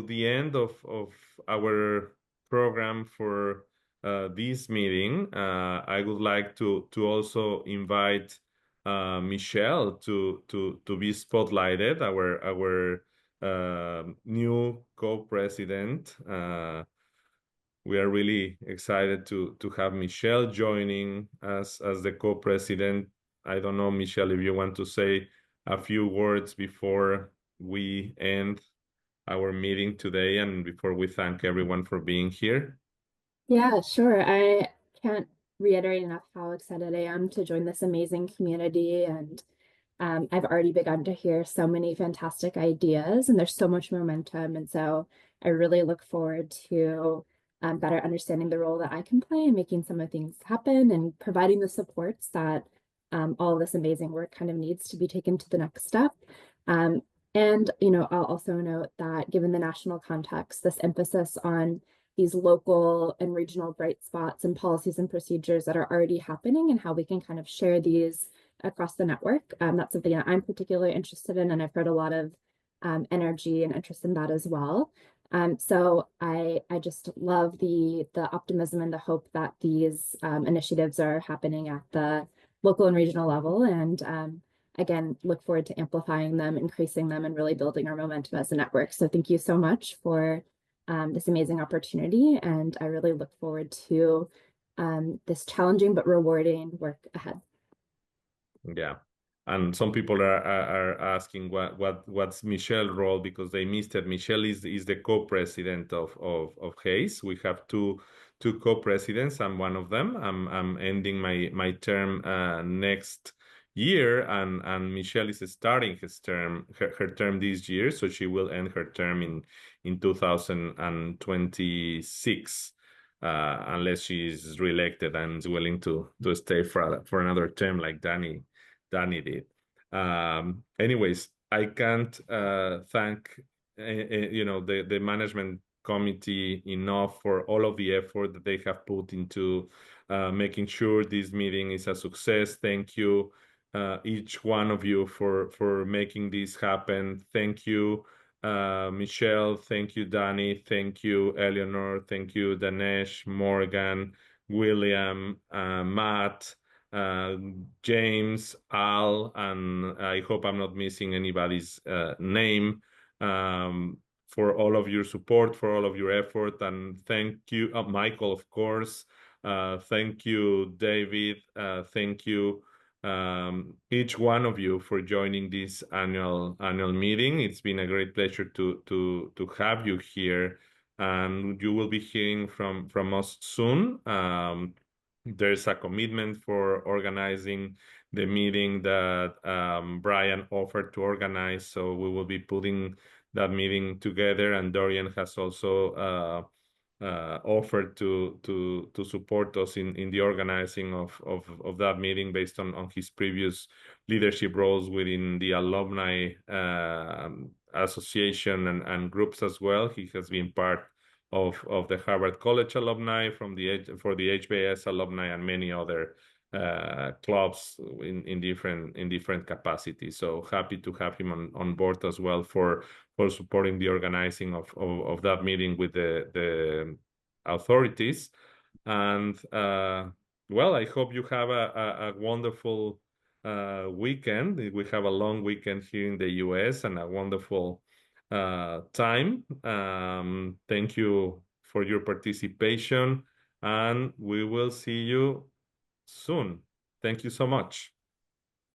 the end of our program for this meeting. I would like to also invite Michelle to be spotlighted, our new co-president. We are really excited to have Michelle joining as the co-president. I don't know, Michelle, if you want to say a few words before we end our meeting today and before we thank everyone for being here. Yeah, sure. I can't reiterate enough how excited I am to join this amazing community, and I've already begun to hear so many fantastic ideas, and there's so much momentum, and so I really look forward to better understanding the role that I can play in making some of things happen and providing the supports that all of this amazing work kind of needs to be taken to the next step. And, I'll also note that given the national context, this emphasis on these local and regional bright spots and policies and procedures that are already happening and how we can kind of share these across the network. That's something that I'm particularly interested in, and I've heard a lot of energy and interest in that as well. So I just love the optimism and the hope that these initiatives are happening at the local and regional level, and again, look forward to amplifying them, increasing them, and really building our momentum as a network. So thank you so much for this amazing opportunity, and I really look forward to this challenging but rewarding work ahead. Yeah, and some people are asking what's Michelle's role, because they missed it. Michelle is the co-president of HACE. We have two two co-presidents. I'm one of them. I'm ending my term next year, and Michelle is starting her term this year, so she will end her term in 2026, unless she is reelected and is willing to stay for another term like Danny did. Anyways, I can't thank the management committee enough for all of the effort that they have put into making sure this meeting is a success. Thank you, each one of you, for making this happen. Thank you, Michelle. Thank you, Danny. Thank you, Eleanor. Thank you, Danesh, Morgan, William, Matt, James, Al, and I hope I'm not missing anybody's name, for all of your support, for all of your effort. And thank you, Michael, of course. Thank you, David. Thank you, each one of you, for joining this annual meeting. It's been a great pleasure to have you here, and you will be hearing from us soon. There's a commitment for organizing the meeting that Brian offered to organize, so we will be putting that meeting together, and Dorian has also offered to support us in the organizing of that meeting based on his previous leadership roles within the alumni association and groups as well. He has been part of the Harvard College alumni, for the HBS alumni, and many other clubs in different capacities. So happy to have him on board as well for supporting the organizing of that meeting with the authorities. And well, I hope you have a wonderful weekend. We have a long weekend here in the US and a wonderful time. Thank you for your participation, and we will see you soon. Thank you so much.